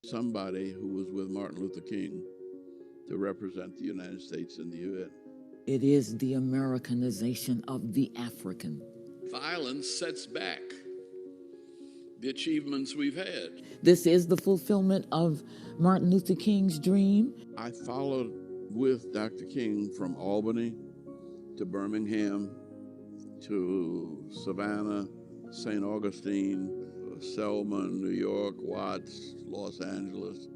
somebody who was with Martin Luther King to represent the United States in the UN. It is the Americanization of the African. Violence sets back the achievements we've had. This is the fulfillment of Martin Luther King's dream. I followed with Dr. King from Albany to Birmingham to Savannah, St. Augustine, Selma, New York, Watts, Los Angeles.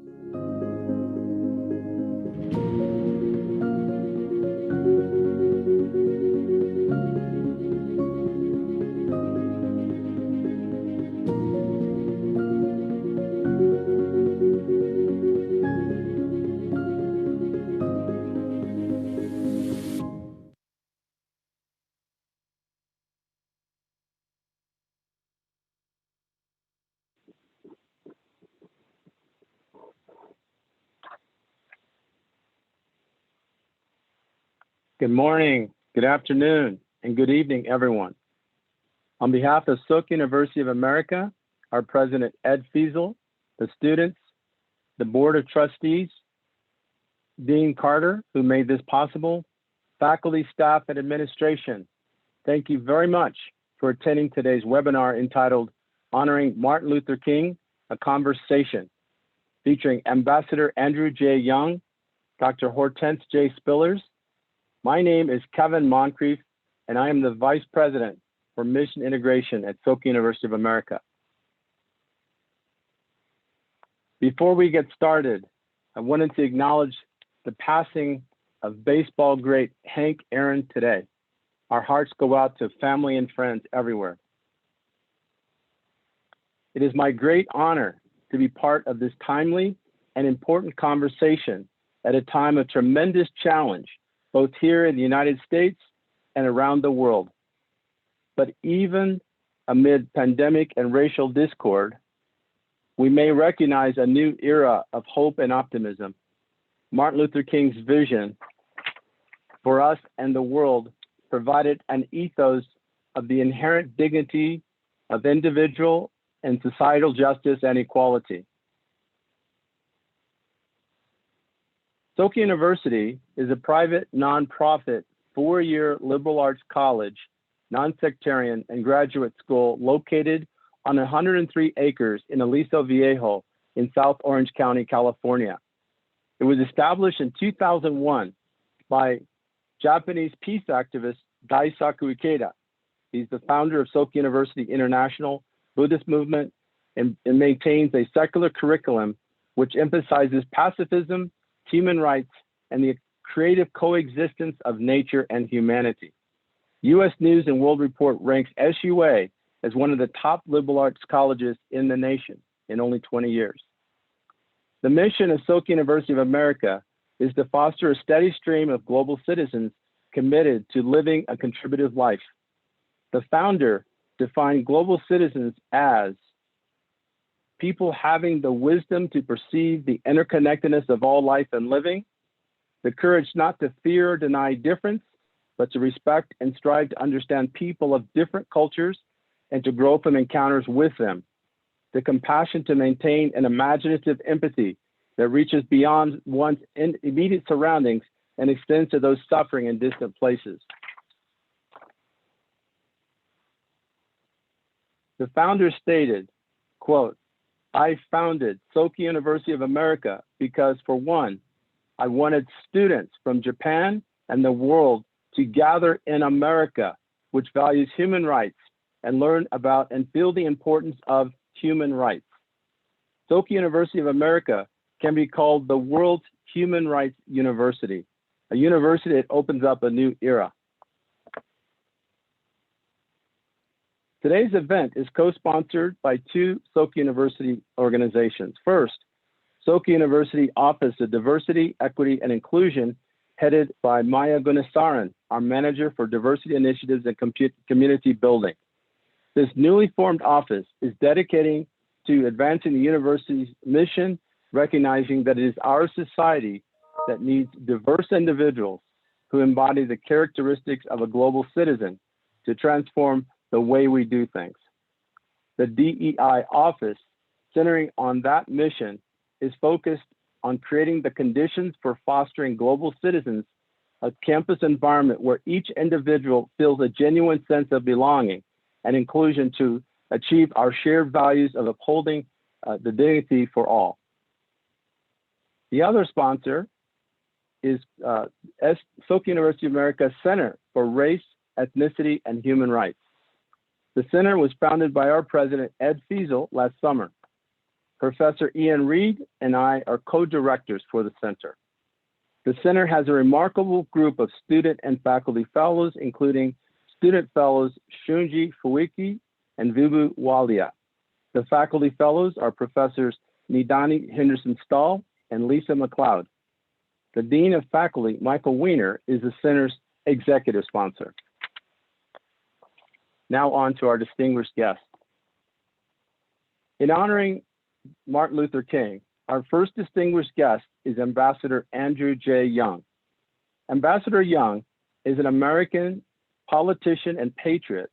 Good morning, good afternoon, and good evening, everyone. On behalf of Silk University of America, our president, Ed Feasel, the students, the board of trustees, Dean Carter, who made this possible, faculty, staff, and administration, thank you very much for attending today's webinar entitled Honoring Martin Luther King, a Conversation, featuring Ambassador Andrew J. Young, Dr. Hortense J. Spillers. My name is Kevin Moncrief, and I am the Vice President for Mission Integration at Silk University of America. Before we get started, I wanted to acknowledge the passing of baseball great Hank Aaron today. Our hearts go out to family and friends everywhere. It is my great honor to be part of this timely and important conversation at a time of tremendous challenge, both here in the United States and around the world. But even amid pandemic and racial discord, we may recognize a new era of hope and optimism. Martin Luther King's vision for us and the world provided an ethos of the inherent dignity of individual and societal justice and equality. Silk University is a private, nonprofit, four-year liberal arts college, non-sectarian, and graduate school located on 103 acres in Aliso Viejo in South Orange County, California. It was established in 2001 by Japanese peace activist Daisaku Ikeda. He's the founder of Silk University International Buddhist movement and maintains a secular curriculum which emphasizes pacifism, human rights, and the creative coexistence of nature and humanity. U.S. News and World Report ranks SUA as one of the top liberal arts colleges in the nation in only 20 years. The mission of Silk University of America is to foster a steady stream of global citizens committed to living a contributive life. The founder defined global citizens as people having the wisdom to perceive the interconnectedness of all life and living, the courage not to fear or deny difference, but to respect and strive to understand people of different cultures and to grow from encounters with them, the compassion to maintain an imaginative empathy that reaches beyond one's immediate surroundings and extends to those suffering in distant places. The founder stated, quote, I founded Silk University of America because, for one, I wanted students from Japan and the world to gather in America, which values human rights, and learn about and feel the importance of human rights. Silk University of America can be called the world's human rights university, a university that opens up a new era. Today's event is co-sponsored by two Silk University organizations. First, Silk University Office of Diversity, Equity, and Inclusion, headed by Maya Gunasaran, our Manager for Diversity Initiatives and Community Building. This newly formed office is dedicating to advancing the university's mission, recognizing that it is our society that needs diverse individuals who embody the characteristics of a global citizen to transform the way we do things. The DEI office, centering on that mission, is focused on creating the conditions for fostering global citizens, a campus environment where each individual feels a genuine sense of belonging and inclusion to achieve our shared values of upholding the dignity for all. The other sponsor is Sauk University of America Center for Race, Ethnicity, and Human Rights. The center was founded by our president, Ed Feasel, last summer. Professor Ian Reed and I are co-directors for the center. The center has a remarkable group of student and faculty fellows, including student fellows Shunji Fuiki and Vibu Walia. The faculty fellows are Professors Nidani Henderson-Stahl and Lisa McLeod. The Dean of Faculty, Michael Weiner, is the center's executive sponsor. Now on to our distinguished guest. In honoring Martin Luther King, our first distinguished guest is Ambassador Andrew J. Young. Ambassador Young is an American politician and patriot,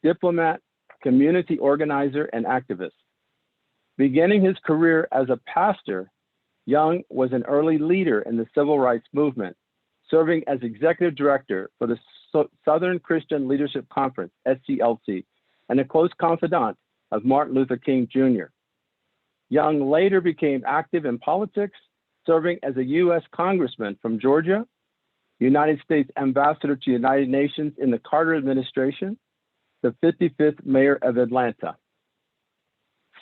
diplomat, community organizer, and activist. Beginning his career as a pastor, Young was an early leader in the civil rights movement, serving as executive director for the Southern Christian Leadership Conference, SCLC, and a close confidant of Martin Luther King Jr. Young later became active in politics, serving as a U.S. congressman from Georgia, United States ambassador to the United Nations in the Carter administration, the 55th mayor of Atlanta.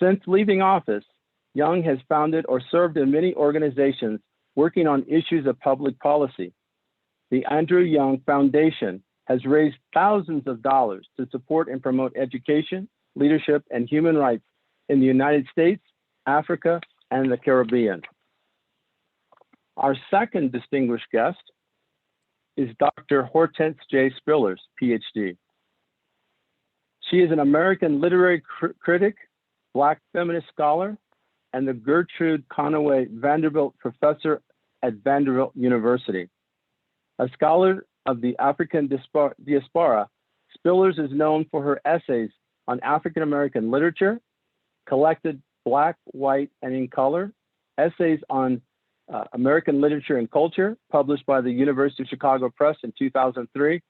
Since leaving office, Young has founded or served in many organizations working on issues of public policy. The Andrew Young Foundation has raised thousands of dollars to support and promote education, leadership, and human rights in the United States, Africa, and the Caribbean. Our second distinguished guest is Dr. Hortense J. Spillers, PhD. She is an American literary critic, Black feminist scholar, and the Gertrude Conaway Vanderbilt Professor at Vanderbilt University. A scholar of the African diaspora, Spillers is known for her essays on African American literature, collected Black, White, and in Color, essays on American literature and culture, published by the University of Chicago Press in 2003,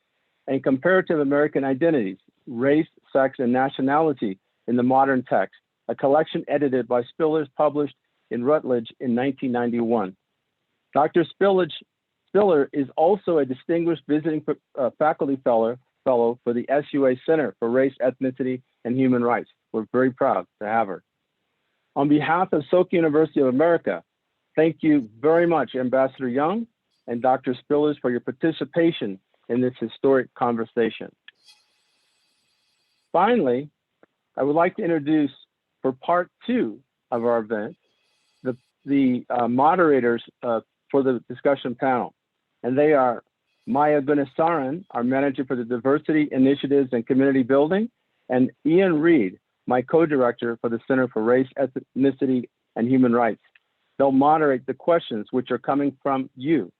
and Comparative American Identities, Race, Sex, and Nationality in the Modern Text, a collection edited by Spillers, published in Routledge in 1991. Dr. Spiller is also a distinguished visiting faculty fellow for the SUA Center for Race, Ethnicity, and Human Rights. We're very proud to have her. On behalf of Sauk University of America, thank you very much, Ambassador Young and Dr. Spillers, for your participation in this historic conversation. Finally, I would like to introduce, for part 2 of our event, the moderators for the discussion panel. And they are Maya Gunasaran, our manager for the Diversity Initiatives and Community Building, and Ian Reed, my co-director for the Center for Race, Ethnicity, and Human Rights. They'll moderate the questions which are coming from you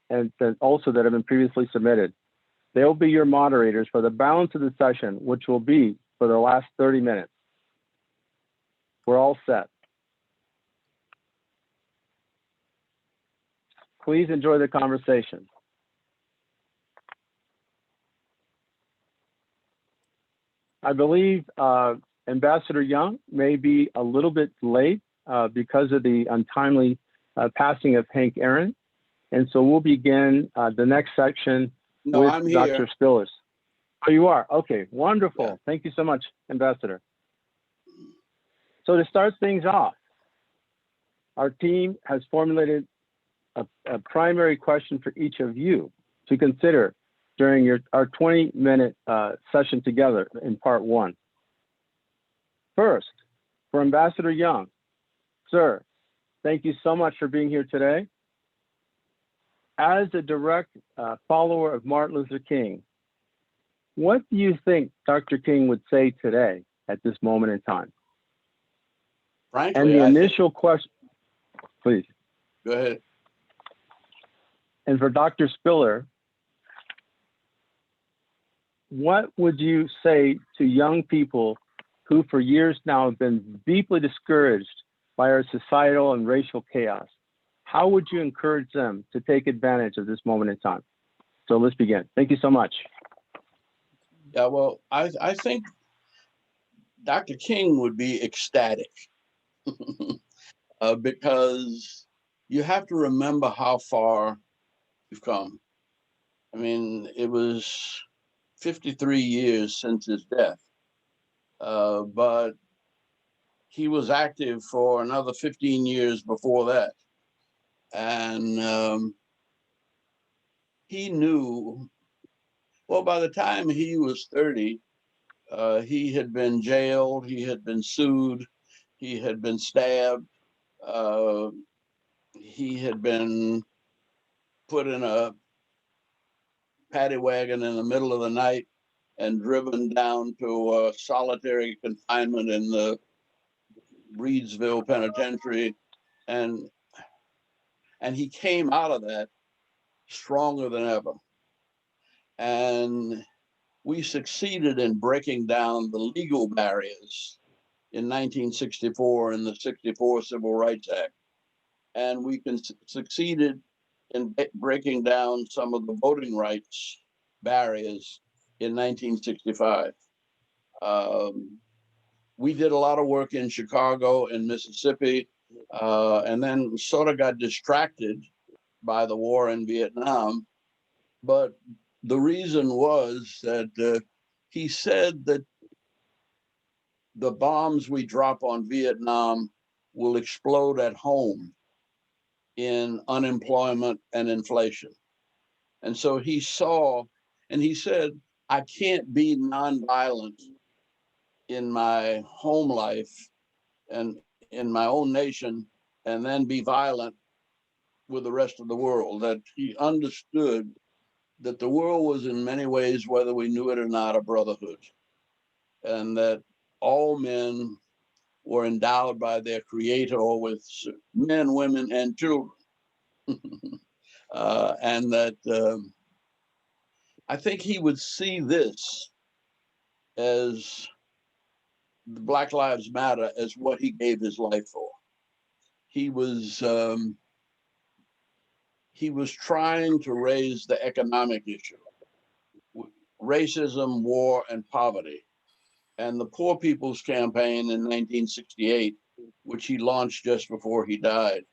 and also that have been previously submitted. They'll be your moderators for the balance of the session, which will be for the last 30 minutes. We're all set. Please enjoy the conversation. I believe Ambassador Young may be a little bit late because of the untimely passing of Hank Aaron. And so we'll begin the next section with I'm Dr. here. Spillers. Oh, you are? Okay, wonderful. Yeah. Thank you so much, Ambassador. So to start things off, our team has formulated a primary question for each of you to consider during our 20-minute session together in part 1. First, for Ambassador Young, sir, thank you so much for being here today. As a direct follower of Martin Luther King, what do you think Dr. King would say today at this moment in time? Frankly, And the initial question, please. Go ahead. And for Dr. Spiller, what would you say to young people who for years now have been deeply discouraged by our societal and racial chaos. How would you encourage them to take advantage of this moment in time? So let's begin. Thank you so much. Yeah, well, I think Dr. King would be ecstatic because you have to remember how far we've come. I mean, it was 53 years since his death, but he was active for another 15 years before that. And he knew, well, by the time he was 30, he had been jailed, he had been sued, he had been stabbed, he had been put in a paddy wagon in the middle of the night and driven down to solitary confinement in the Reedsville Penitentiary, and he came out of that stronger than ever. And we succeeded in breaking down the legal barriers in 1964 in the 64 Civil Rights Act. And we succeeded in breaking down some of the voting rights barriers in 1965. We did a lot of work in Chicago and Mississippi, and then sort of got distracted by the war in Vietnam. But the reason was that he said that the bombs we drop on Vietnam will explode at home in unemployment and inflation. And so he saw, and he said, I can't be nonviolent in my home life and in my own nation and then be violent with the rest of the world. That he understood that the world was in many ways, whether we knew it or not, a brotherhood, and that all men were endowed by their creator with men, women, and children. And that I think he would see this as Black Lives Matter as what he gave his life for. He was trying to raise the economic issue, racism, war, and poverty. And the Poor People's Campaign in 1968, which he launched just before he died,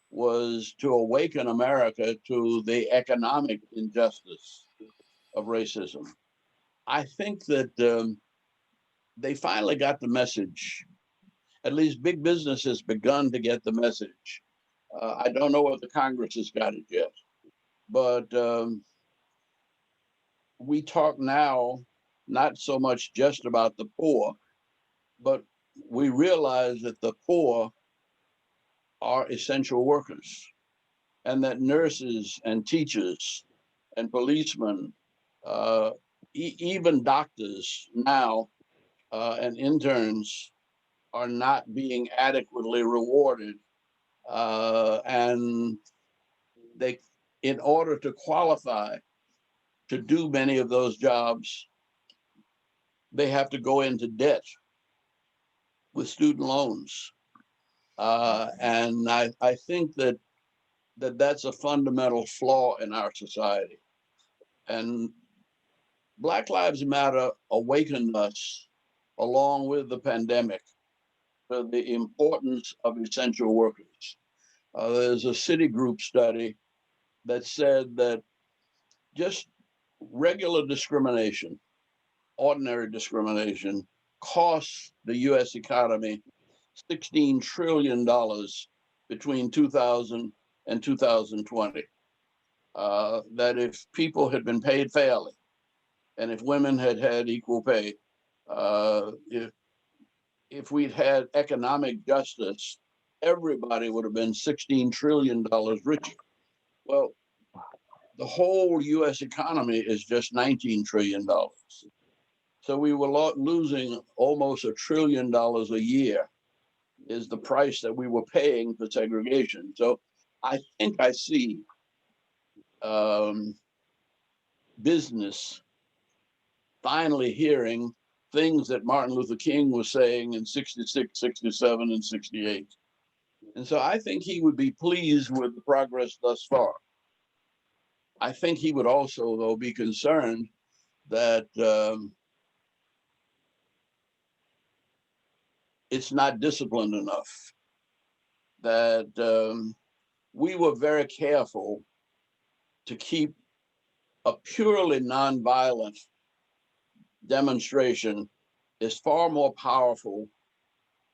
was to awaken America to the economic injustice of racism. I think that they finally got the message. At least big business has begun to get the message. I don't know if the Congress has got it yet, but we talk now not so much just about the poor, but we realize that the poor are essential workers, and that nurses and teachers and policemen, even doctors now, and interns are not being adequately rewarded. And they, in order to qualify to do many of those jobs, they have to go into debt with student loans. And I think that's a fundamental flaw in our society. And Black Lives Matter awakened us, along with the pandemic, to the importance of essential workers. There's a Citigroup study that said that just regular discrimination, ordinary discrimination, costs the US economy $16 trillion between 2000 and 2020. That if people had been paid fairly, and if women had had equal pay, if we'd had economic justice, everybody would have been $16 trillion richer. Well, the whole US economy is just $19 trillion. So we were losing almost $1 trillion a year is the price that we were paying for segregation. So I think I see business finally hearing things that Martin Luther King was saying in 66, 67, and 68. And so I think he would be pleased with the progress thus far. I think he would also, though, be concerned that it's not disciplined enough, that we were very careful to keep a purely nonviolent demonstration is far more powerful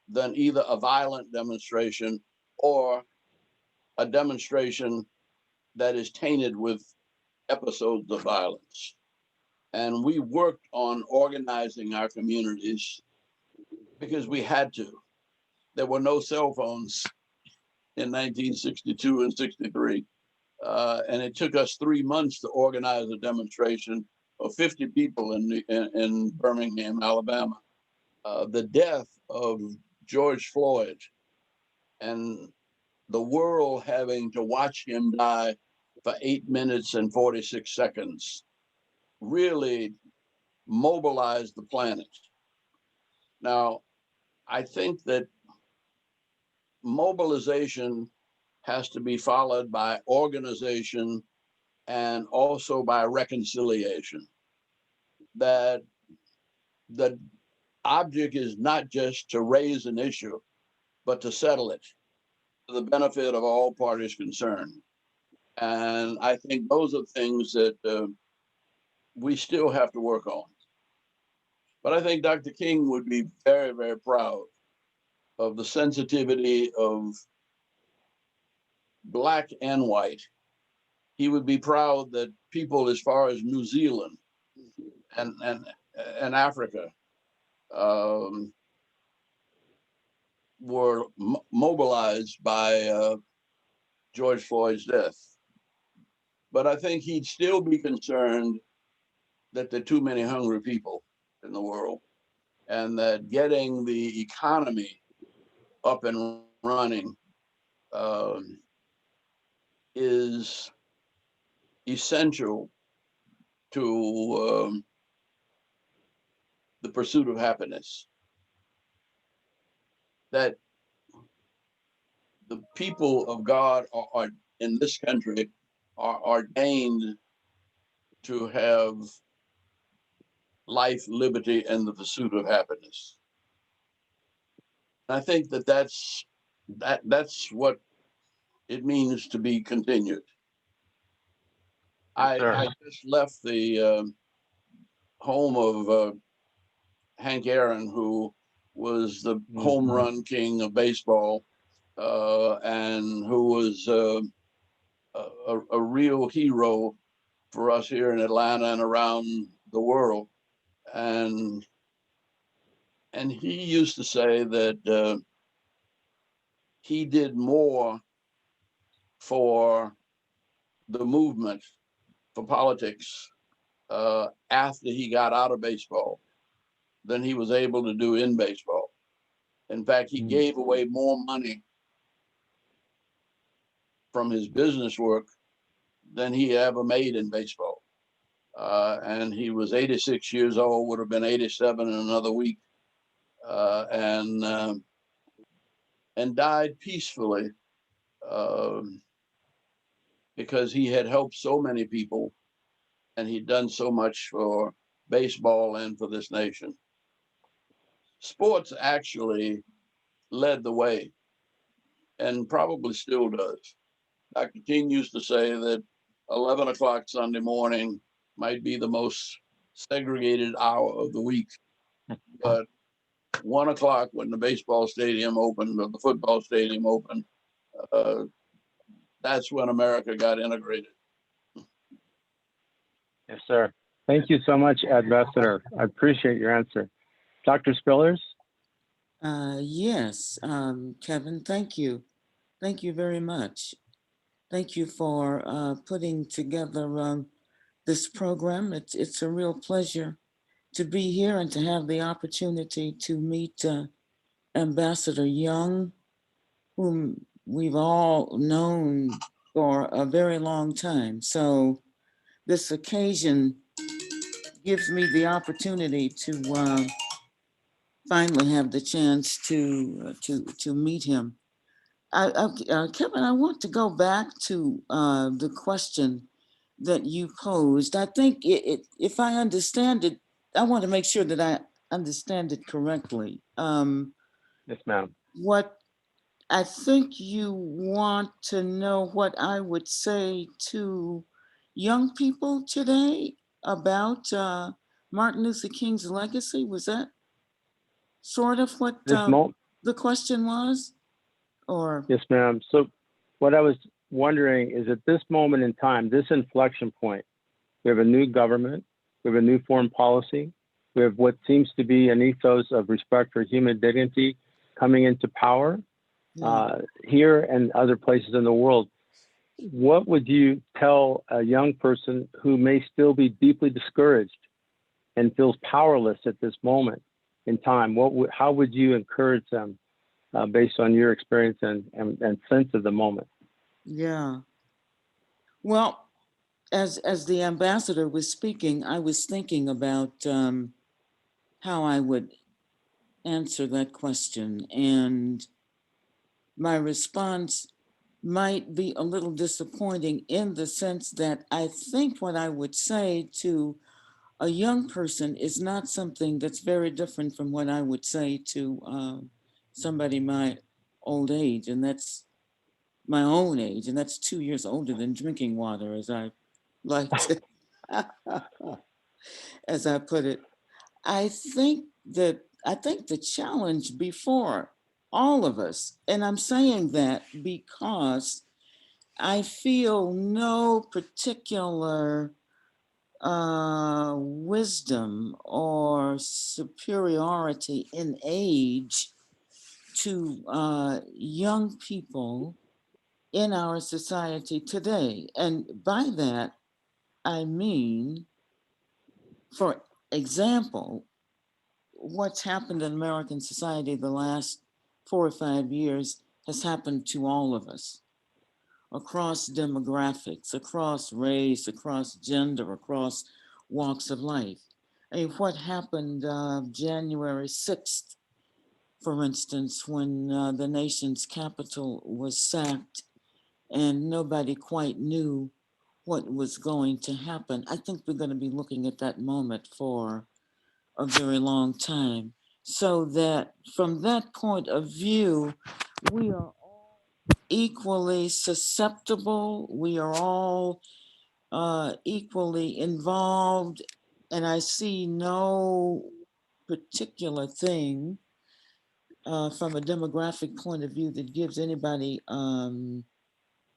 than either a violent demonstration or a demonstration that is tainted with episodes of violence. And we worked on organizing our communities because we had to. There were no cell phones in 1962 and 63. And it took us 3 months to organize a demonstration of 50 people in Birmingham, Alabama. The death of George Floyd and the world having to watch him die for 8 minutes and 46 seconds really mobilized the planet. Now, I think that mobilization has to be followed by organization and also by reconciliation. That the object is not just to raise an issue, but to settle it to the benefit of all parties concerned. And I think those are things that we still have to work on. But I think Dr. King would be very, very proud of the sensitivity of Black and white. He would be proud that people as far as New Zealand and Africa were mobilized by George Floyd's death. But I think he'd still be concerned that there are too many hungry people in the world, and that getting the economy up and running is essential to the pursuit of happiness. That the people of God are in this country are ordained to have life, liberty, and the pursuit of happiness. I think that that's what it means to be continued. Yes, I just left the home of Hank Aaron, who was the home run king of baseball, and who was a real hero for us here in Atlanta and around the world. And he used to say that he did more for the movement, for politics, after he got out of baseball than he was able to do in baseball. In fact, he gave away more money from his business work than he ever made in baseball. And he was 86 years old, would have been 87 in another week, and died peacefully because he had helped so many people and he'd done so much for baseball and for this nation. Sports actually led the way and probably still does. Dr. King used to say that 11 o'clock Sunday morning might be the most segregated hour of the week, but 1 o'clock when the baseball stadium opened or the football stadium opened, that's when America got integrated. Yes, sir. Thank you so much, Ambassador. I appreciate your answer. Dr. Spillers? Yes, Kevin, thank you. Thank you very much. Thank you for putting together this program. It's a real pleasure to be here and to have the opportunity to meet Ambassador Young, whom we've all known for a very long time. So this occasion gives me the opportunity to finally have the chance to meet him. Kevin, I want to go back to the question that you posed. I think if I understand it, I want to make sure that I understand it correctly. Yes, ma'am. What I think you want to know what I would say to young people today about Martin Luther King's legacy. Was that sort of what This moment. the question was? Or Yes, ma'am. So what I was wondering is at this moment in time, this inflection point, we have a new government, we have a new foreign policy, we have what seems to be an ethos of respect for human dignity coming into power here and other places in the world. What would you tell a young person who may still be deeply discouraged and feels powerless at this moment in time? How would you encourage them based on your experience and sense of the moment? yeah. Well, as the ambassador was speaking, I was thinking about how I would answer that question, and my response might be a little disappointing in the sense that I think what I would say to a young person is not something that's very different from what I would say to somebody my old age, and that's my own age, and that's 2 years older than drinking water, as I like to, as I put it. I think the challenge before all of us, and I'm saying that because I feel no particular wisdom or superiority in age to young people in our society today. And by that, I mean, for example, what's happened in American society the last 4 or 5 years has happened to all of us across demographics, across race, across gender, across walks of life. I mean, what happened January 6th, for instance, when the nation's capital was sacked and nobody quite knew what was going to happen. I think we're going to be looking at that moment for a very long time. So that from that point of view, we are all equally susceptible. We are all equally involved. And I see no particular thing from a demographic point of view that gives anybody an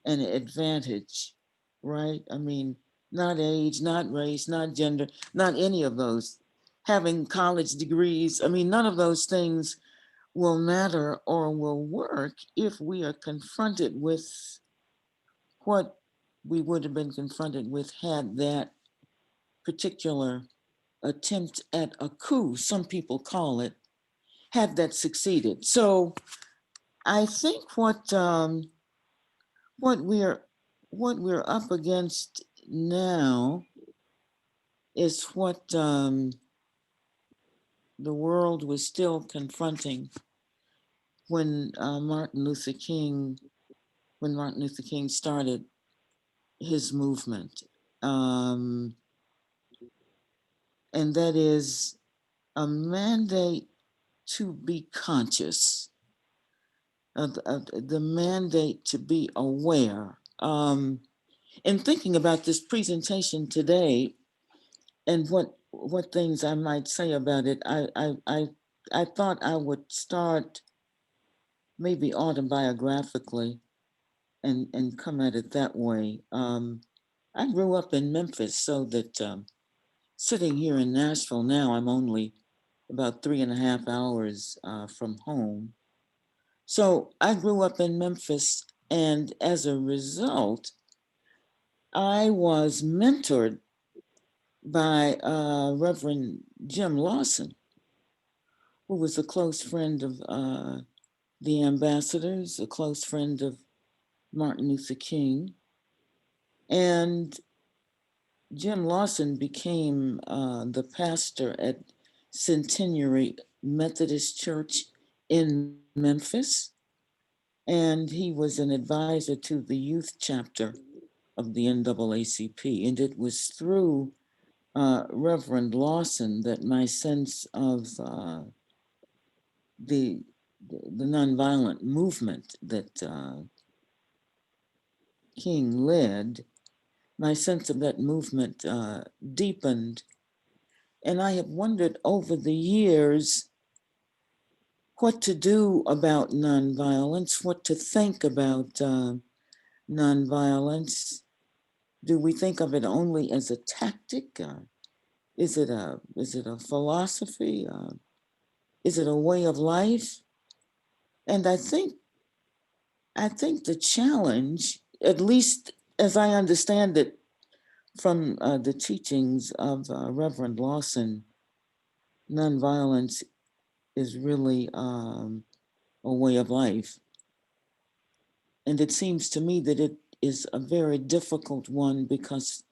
advantage, right? I mean, not age, not race, not gender, not any of those. Having college degrees, I mean, none of those things will matter or will work if we are confronted with what we would have been confronted with had that particular attempt at a coup, some people call it, had that succeeded. So I think what we're what we're up against now is what the world was still confronting when when Martin Luther King started his movement, um, and that is a mandate to be conscious, of the mandate to be aware. In thinking about this presentation today and what things I might say about it, I thought I would start maybe autobiographically and come at it that way. I grew up in Memphis, so that sitting here in Nashville now, I'm only about 3.5 hours from home. So I grew up in Memphis, and as a result, I was mentored by Reverend Jim Lawson, who was a close friend of the ambassadors, a close friend of Martin Luther King. And Jim Lawson became the pastor at Centenary Methodist Church in Memphis. and he was an advisor to the youth chapter of the NAACP. And it was through Reverend Lawson that my sense of the nonviolent movement that King led, my sense of that movement deepened. And I have wondered over the years what to do about nonviolence, what to think about nonviolence. Do we think of it only as a tactic? Is it a philosophy? Is it a way of life? And I think the challenge, at least as I understand it from the teachings of Reverend Lawson, nonviolence is really a way of life. And it seems to me that it is a very difficult one because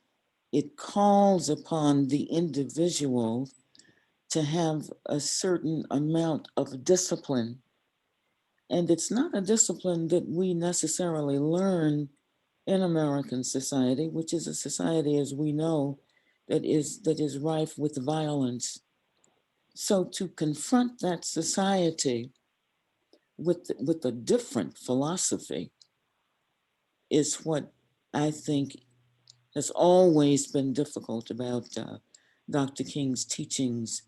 it calls upon the individual to have a certain amount of discipline. And it's not a discipline that we necessarily learn in American society, which is a society, as we know, that is rife with violence. So to confront that society with a different philosophy is what I think has always been difficult about Dr. King's teachings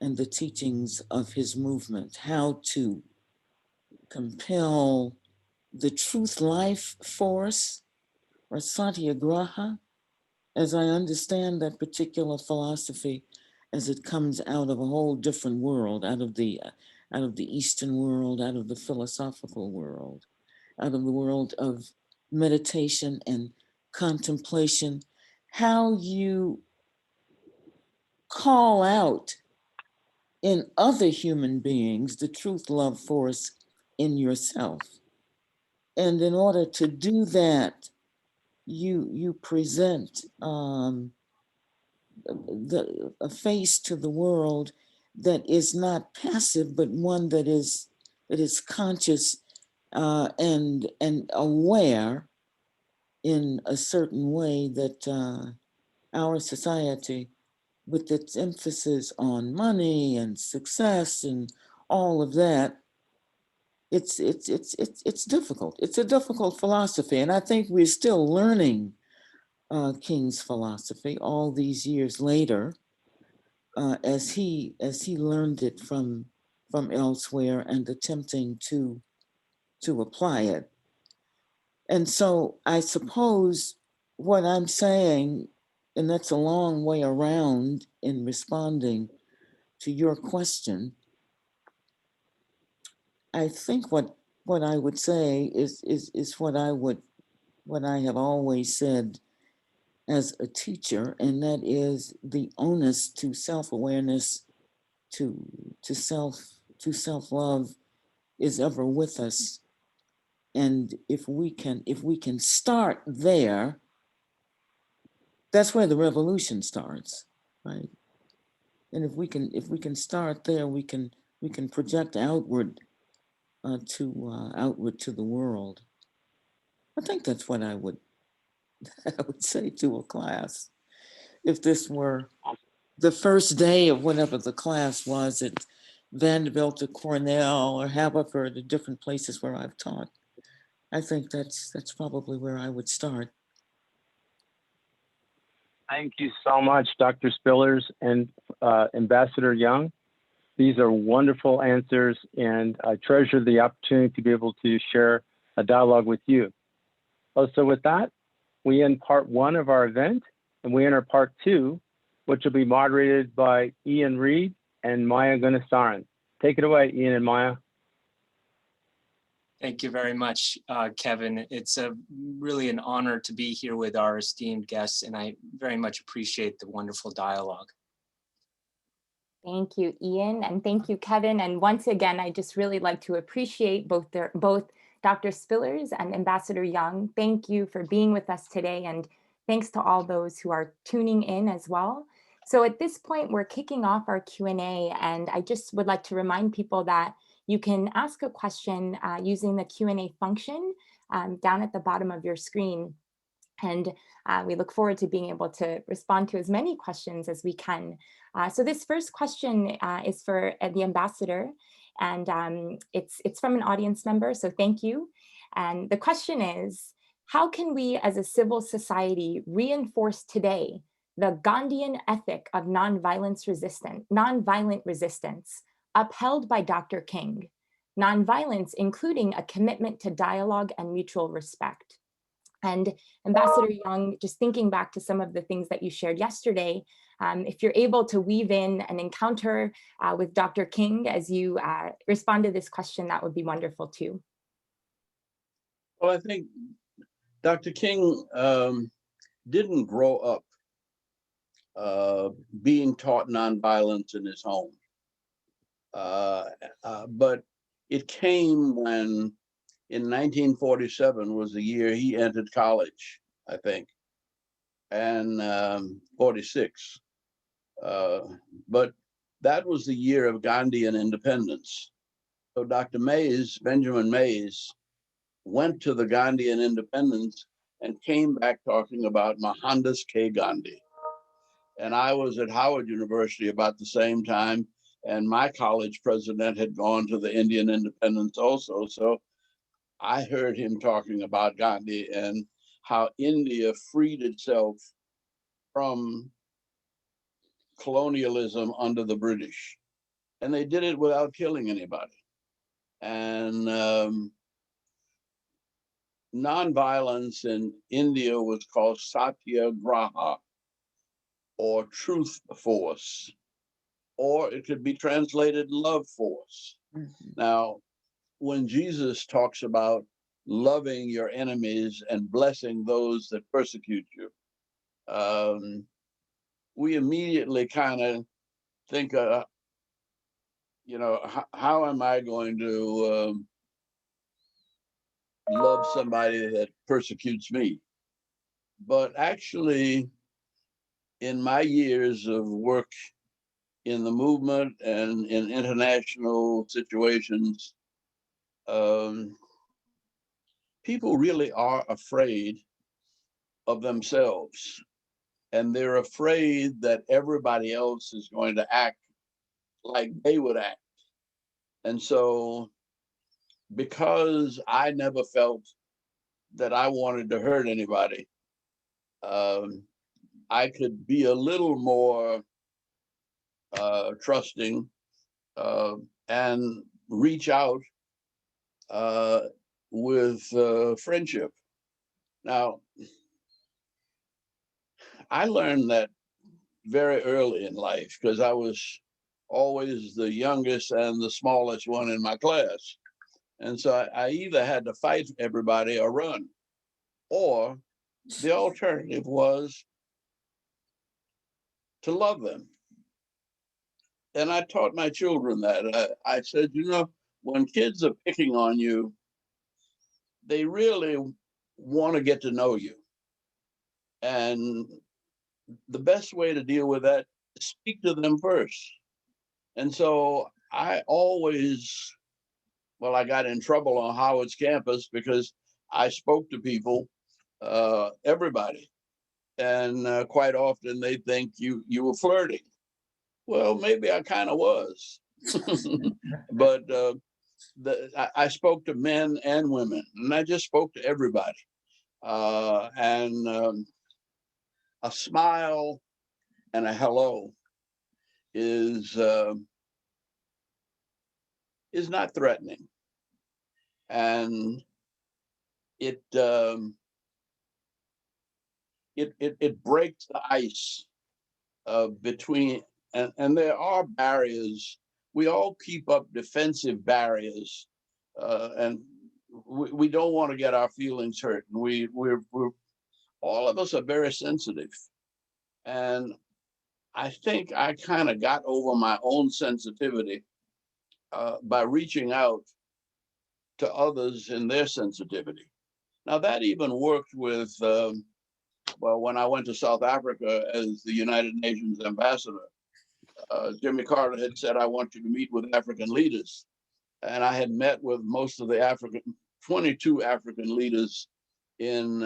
and the teachings of his movement, how to compel the truth life force or satyagraha, as I understand that particular philosophy, as it comes out of a whole different world, out of the Eastern world, out of the philosophical world, out of the world of meditation and contemplation, how you call out in other human beings the truth love force in yourself. And in order to do that, you present a face to the world that is not passive, but one that is conscious and aware in a certain way that our society, with its emphasis on money and success and all of that, it's difficult. It's a difficult philosophy, and I think we're still learning King's philosophy all these years later, as he learned it from elsewhere and attempting to apply it. And so I suppose what I'm saying, and that's a long way around in responding to your question, I think what I would say is what I have always said as a teacher, and that is the onus to self-awareness, to self-love is ever with us. And if we can start there, that's where the revolution starts, right? And if we can start there, we can project outward to the world. I think that's what I would say to a class. If this were the first day of whatever the class was at Vanderbilt or Cornell or Haverford, or different places where I've taught, I think that's probably where I would start. Thank you so much, Dr. Spillers and Ambassador Young. These are wonderful answers, and I treasure the opportunity to be able to share a dialogue with you. So with that, we end part one of our event, and we enter part two, which will be moderated by Ian Reed and Maya Gunasaran. Take it away, Ian and Maya. Thank you very much, Kevin. It's really an honor to be here with our esteemed guests, and I very much appreciate the wonderful dialogue. Thank you, Ian, and thank you, Kevin. And once again, I just really like to appreciate both Dr. Spillers and Ambassador Young. Thank you for being with us today, and thanks to all those who are tuning in as well. So at this point, we're kicking off our Q&A, and I just would like to remind people that you can ask a question using the Q&A function down at the bottom of your screen. And we look forward to being able to respond to as many questions as we can. So this first question is for the ambassador, and it's from an audience member, so thank you. And the question is, how can we as a civil society reinforce today the Gandhian ethic of nonviolent resistance upheld by Dr. King? Nonviolence, including a commitment to dialogue and mutual respect. And Ambassador Young, just thinking back to some of the things that you shared yesterday, if you're able to weave in an encounter with Dr. King as you respond to this question, that would be wonderful too. Well, I think Dr. King didn't grow up being taught nonviolence in his home. But it came when, in 1947 was the year he entered college, I think, and 46. But that was the year of Gandhian independence. So Dr. Mays, Benjamin Mays, went to the Gandhian independence and came back talking about Mohandas K. Gandhi. And I was at Howard University about the same time, and my college president had gone to the Indian independence also. So I heard him talking about Gandhi and how India freed itself from colonialism under the British. And they did it without killing anybody. And nonviolence in India was called satyagraha, or truth force, or it could be translated love force. Mm-hmm. Now, when Jesus talks about loving your enemies and blessing those that persecute you, we immediately kind of think, how am I going to love somebody that persecutes me? But actually, in my years of work in the movement and in international situations, people really are afraid of themselves, and they're afraid that everybody else is going to act like they would act. And so, because I never felt that I wanted to hurt anybody, I could be a little more trusting and reach out with friendship. Now, I learned that very early in life because I was always the youngest and the smallest one in my class. And so I either had to fight everybody or run, or the alternative was to love them. And I taught my children that. I said, when kids are picking on you, they really want to get to know you. And the best way to deal with that is speak to them first. And so I always, I got in trouble on Howard's campus because I spoke to people, everybody. And quite often they think you were flirting. Well, maybe I kind of was. But I spoke to men and women, and I just spoke to everybody. And a smile and a hello is not threatening, and it breaks the ice between, and there are barriers. We all keep up defensive barriers, and we don't want to get our feelings hurt. And we're all of us are very sensitive, and I think I kind of got over my own sensitivity by reaching out to others in their sensitivity. Now that even worked with, when I went to South Africa as the United Nations ambassador, Jimmy Carter had said, I want you to meet with African leaders. and I had met with most of the 22 African leaders in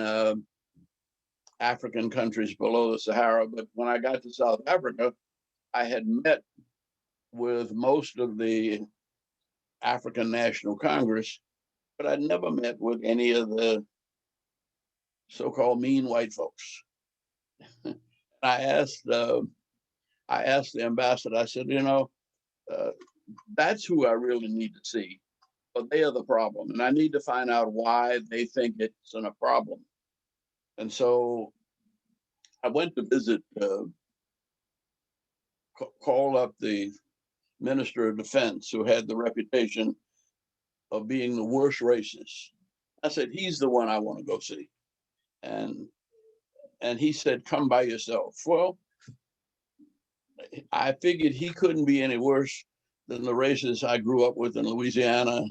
African countries below the Sahara. But when I got to South Africa, I had met with most of the African National Congress, but I never met with any of the so-called mean white folks. I asked the ambassador, I said, that's who I really need to see, but they are the problem. And I need to find out why they think it's a problem. And so I went to visit, call up the Minister of Defense, who had the reputation of being the worst racist. I said, he's the one I want to go see. And he said, come by yourself. Well, I figured he couldn't be any worse than the racists I grew up with in Louisiana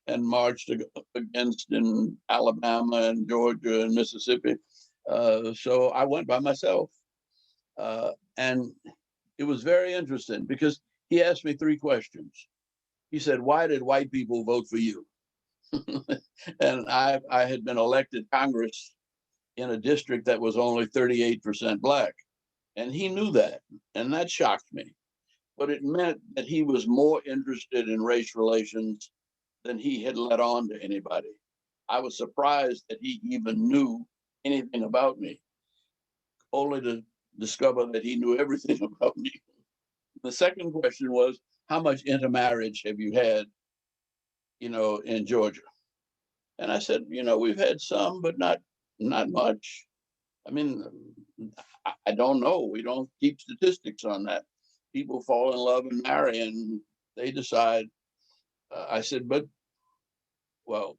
and marched against in Alabama and Georgia and Mississippi. So I went by myself. And it was very interesting because he asked me 3 questions. He said, why did white people vote for you? And I had been elected Congress in a district that was only 38% Black. And he knew that, and that shocked me. But it meant that he was more interested in race relations than he had let on to anybody. I was surprised that he even knew anything about me, only to discover that he knew everything about me. The second question was, how much intermarriage have you had, in Georgia? And I said, we've had some, but not much. I mean, I don't know. We don't keep statistics on that. People fall in love and marry, and they decide. I said, well,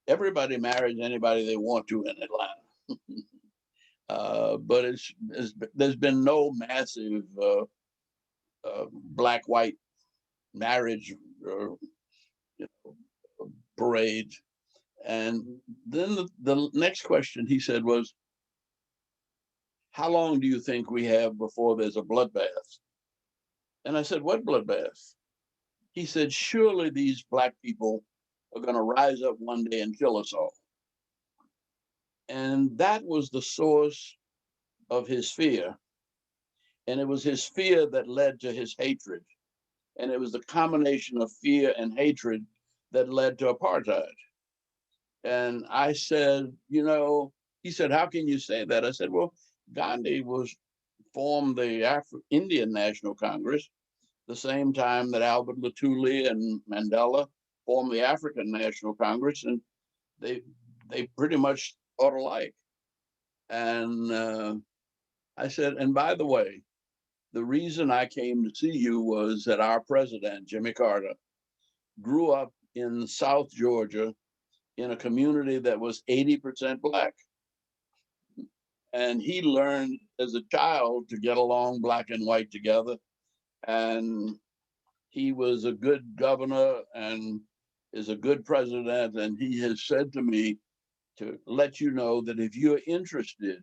everybody marries anybody they want to in Atlanta. But there's been no massive Black-white marriage parade. And then the next question he said was, how long do you think we have before there's a bloodbath? And I said, what bloodbath? He said, surely these Black people are going to rise up one day and kill us all. And that was the source of his fear. And it was his fear that led to his hatred. And it was the combination of fear and hatred that led to apartheid. And I said, he said, how can you say that? I said, well, Gandhi formed the Indian National Congress the same time that Albert Lutuli and Mandela formed the African National Congress, and they pretty much thought alike. And I said, and by the way, the reason I came to see you was that our president, Jimmy Carter, grew up in South Georgia in a community that was 80% Black. And he learned as a child to get along Black and white together. And he was a good governor and is a good president. And he has said to me to let you know that if you're interested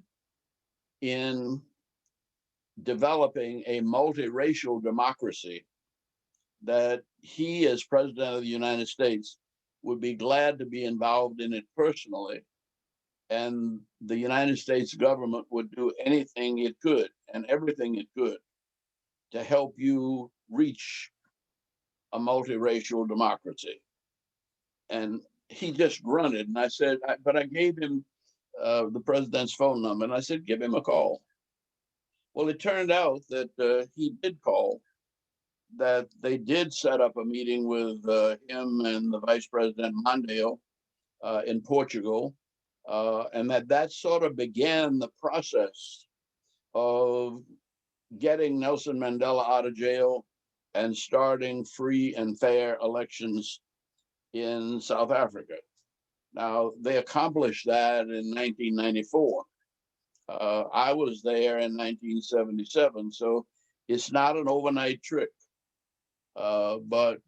in developing a multiracial democracy, that he, as president of the United States, would be glad to be involved in it personally. And the United States government would do anything it could and everything it could to help you reach a multiracial democracy. And he just grunted. And I said, but I gave him the president's phone number. And I said, give him a call. Well, it turned out that he did call, that they did set up a meeting with him and the Vice President Mondale in Portugal, and that sort of began the process of getting Nelson Mandela out of jail and starting free and fair elections in South Africa. Now, they accomplished that in 1994. I was there in 1977, so it's not an overnight trick. But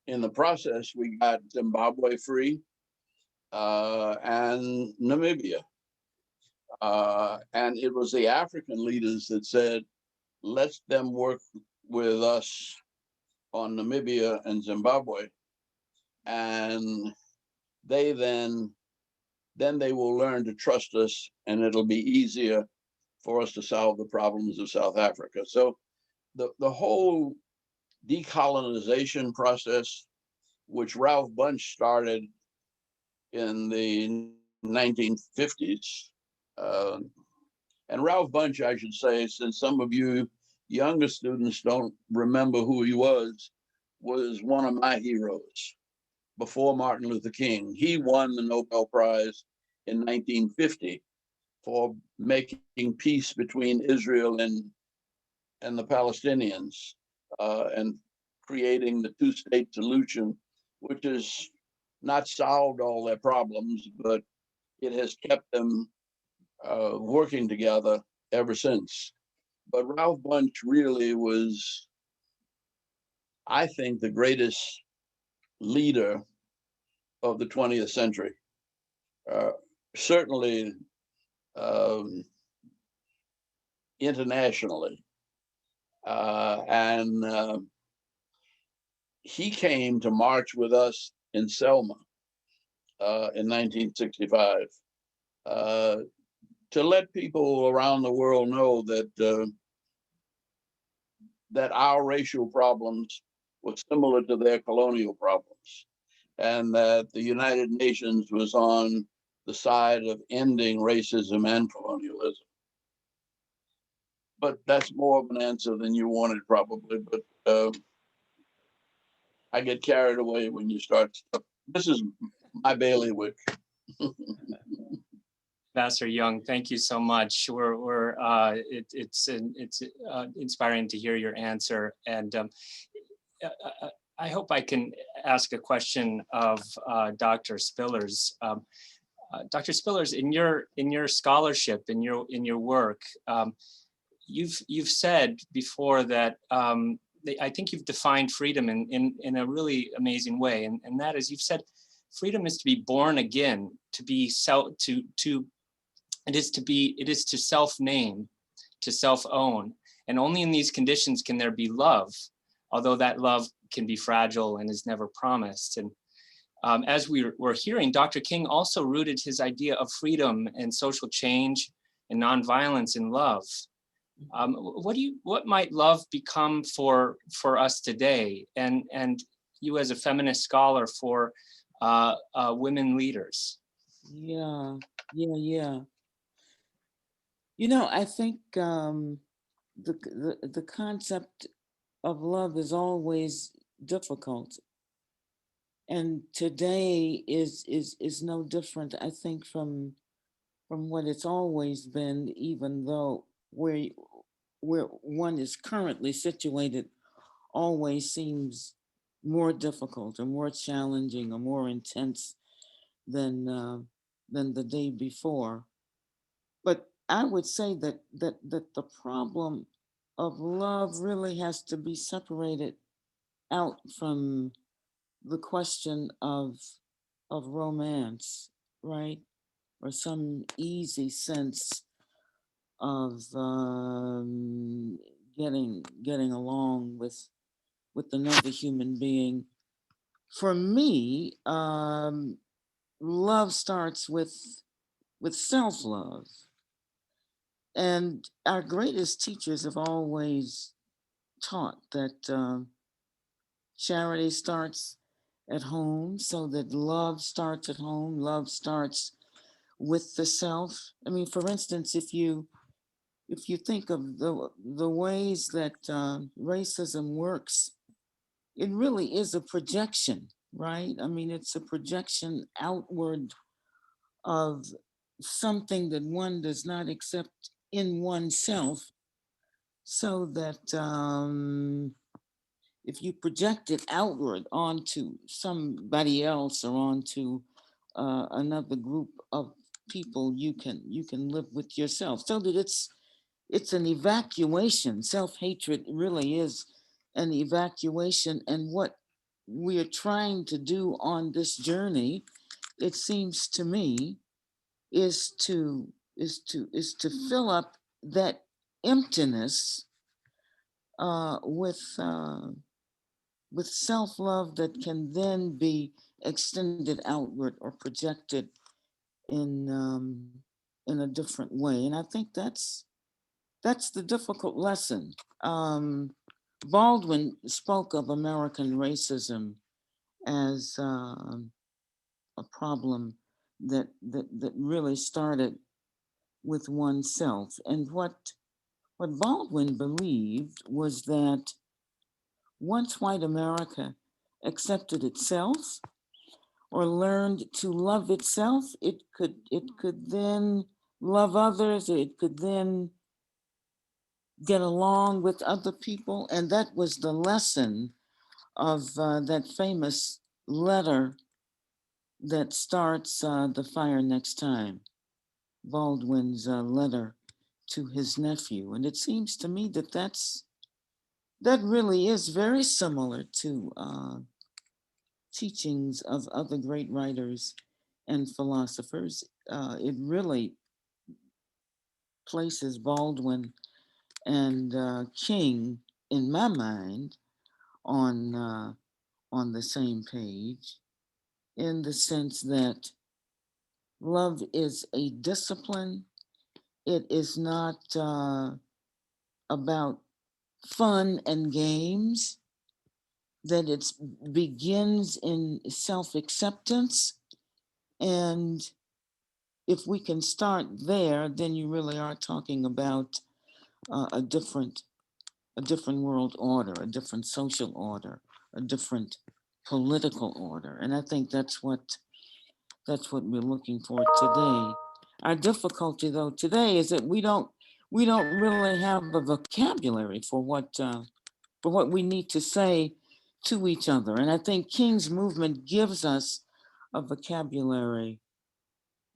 in the process, we got Zimbabwe free and Namibia. And it was the African leaders that said, let them work with us on Namibia and Zimbabwe, and they then they will learn to trust us, and it'll be easier for us to solve the problems of South Africa. So the whole decolonization process, which Ralph Bunche started in the 1950s, and Ralph Bunche, I should say, since some of you younger students don't remember who he was one of my heroes before Martin Luther King. He won the Nobel Prize in 1950 for making peace between Israel and the Palestinians, and creating the two-state solution, which has not solved all their problems, but it has kept them working together ever since. But Ralph Bunche really was, I think, the greatest leader of the 20th century. Certainly internationally. And he came to march with us in Selma in 1965 to let people around the world know that that our racial problems were similar to their colonial problems, and that the United Nations was on the side of ending racism and colonialism. But that's more of an answer than you wanted, probably. But I get carried away when you start stuff. This is my bailiwick. Ambassador Young, thank you so much. It's inspiring to hear your answer, and I hope I can ask a question of Dr. Spillers. Dr. Spillers, in your scholarship, in your work, you've said before that I think you've defined freedom in a really amazing way, and that is, you've said freedom is to be born again, to be it is to self-name, to self-own, and only in these conditions can there be love, although that love can be fragile and is never promised. And as we're hearing, Dr. King also rooted his idea of freedom and social change and nonviolence in love. What might love become for us today, and you as a feminist scholar, for women leaders? Yeah. I think the concept of love is always difficult, and today is no different, I think, from what it's always been, even though where one is currently situated always seems more difficult or more challenging or more intense than the day before. But I would say that the problem of love really has to be separated out from the question of romance, right? Or some easy sense of getting along with another human being. For me, love starts with self-love. And our greatest teachers have always taught that charity starts at home, so that love starts at home. Love starts with the self. I mean, for instance, if you think of the ways that racism works, it really is a projection, right? I mean, it's a projection outward of something that one does not accept in oneself, so that if you project it outward onto somebody else or onto another group of people, you can live with yourself, so that it's an evacuation. Self-hatred really is an evacuation, and what we're trying to do on this journey, it seems to me, is to fill up that emptiness with with self-love that can then be extended outward or projected in a different way. And I think that's the difficult lesson. Baldwin spoke of American racism as a problem that really started with oneself. And what Baldwin believed was that once white America accepted itself or learned to love itself, it could then love others. It could then get along with other people. And that was the lesson of that famous letter that starts The Fire Next Time, Baldwin's letter to his nephew. And it seems to me that that really is very similar to teachings of other great writers and philosophers. It really places Baldwin and King, in my mind, on the same page, in the sense that love is a discipline. It is not about fun and games, that it begins in self-acceptance. And if we can start there, then you really are talking about a different world order, a different social order, a different political order. And I think that's what we're looking for today. Our difficulty, though, today is that we don't really have a vocabulary for what we need to say to each other. And I think King's movement gives us a vocabulary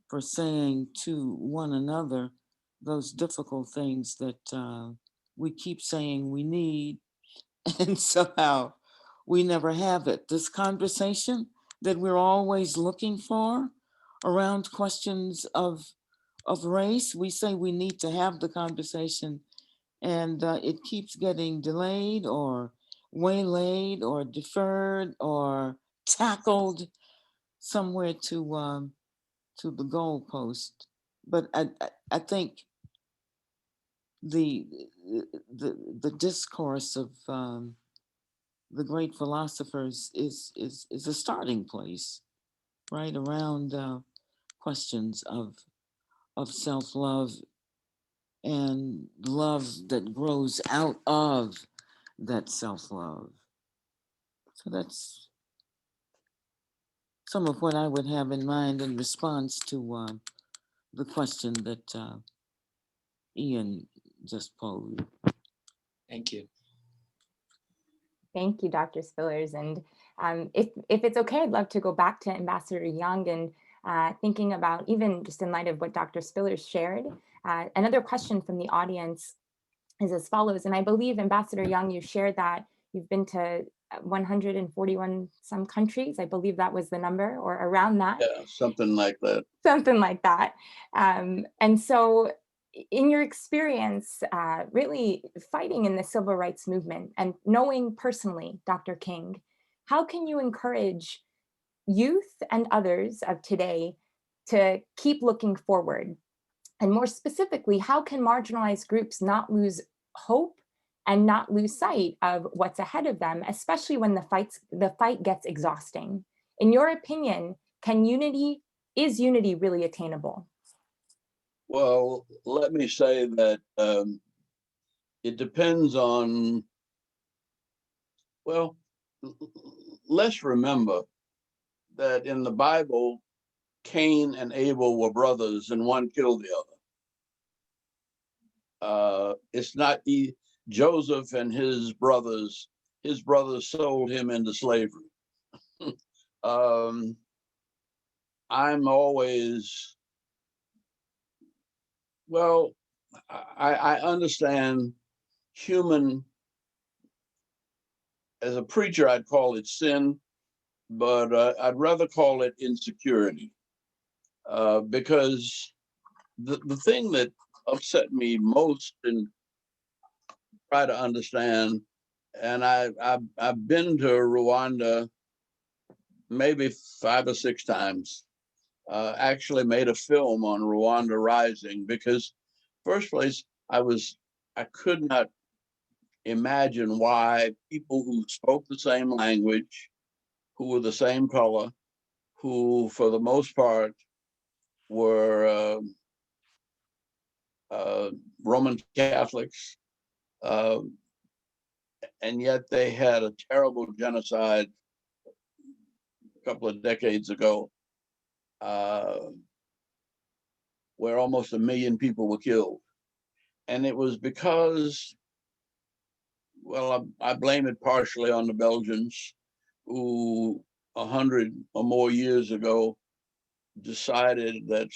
for saying to one another those difficult things that we keep saying we need, and somehow we never have it. This conversation that we're always looking for around questions of race, we say we need to have the conversation, and it keeps getting delayed or waylaid or deferred or tackled somewhere to the goalpost. But I think the discourse of the great philosophers is a starting place, right, around questions of self-love and love that grows out of that self-love. So that's some of what I would have in mind in response to the question that Ian just posed. Thank you. Thank you, Dr. Spillers. And if it's okay, I'd love to go back to Ambassador Young and thinking about, even just in light of what Dr. Spillers shared, another question from the audience is as follows. And I believe, Ambassador Young, you shared that you've been to 141 some countries. I believe that was the number, or around that. Yeah, something like that. Something like that. And so in your experience, really fighting in the civil rights movement and knowing personally Dr. King, how can you encourage youth and others of today to keep looking forward? And more specifically, how can marginalized groups not lose hope and not lose sight of what's ahead of them, especially when the fight gets exhausting? In your opinion, is unity really attainable? Well, let me say that it depends on, well, let's remember that in the Bible, Cain and Abel were brothers and one killed the other. It's not Joseph and his brothers sold him into slavery. I'm always, well, I understand human, as a preacher, I'd call it sin, but I'd rather call it insecurity. Because the thing that upset me most and try to understand And I've been to Rwanda maybe 5 or 6 times. Actually made a film on Rwanda Rising because, first place, I could not imagine why people who spoke the same language, who were the same color, who for the most part were Roman Catholics, uh, and yet they had a terrible genocide a couple of decades ago, where almost 1 million people were killed. And it was because, well, I blame it partially on the Belgians, who 100 or more years ago decided that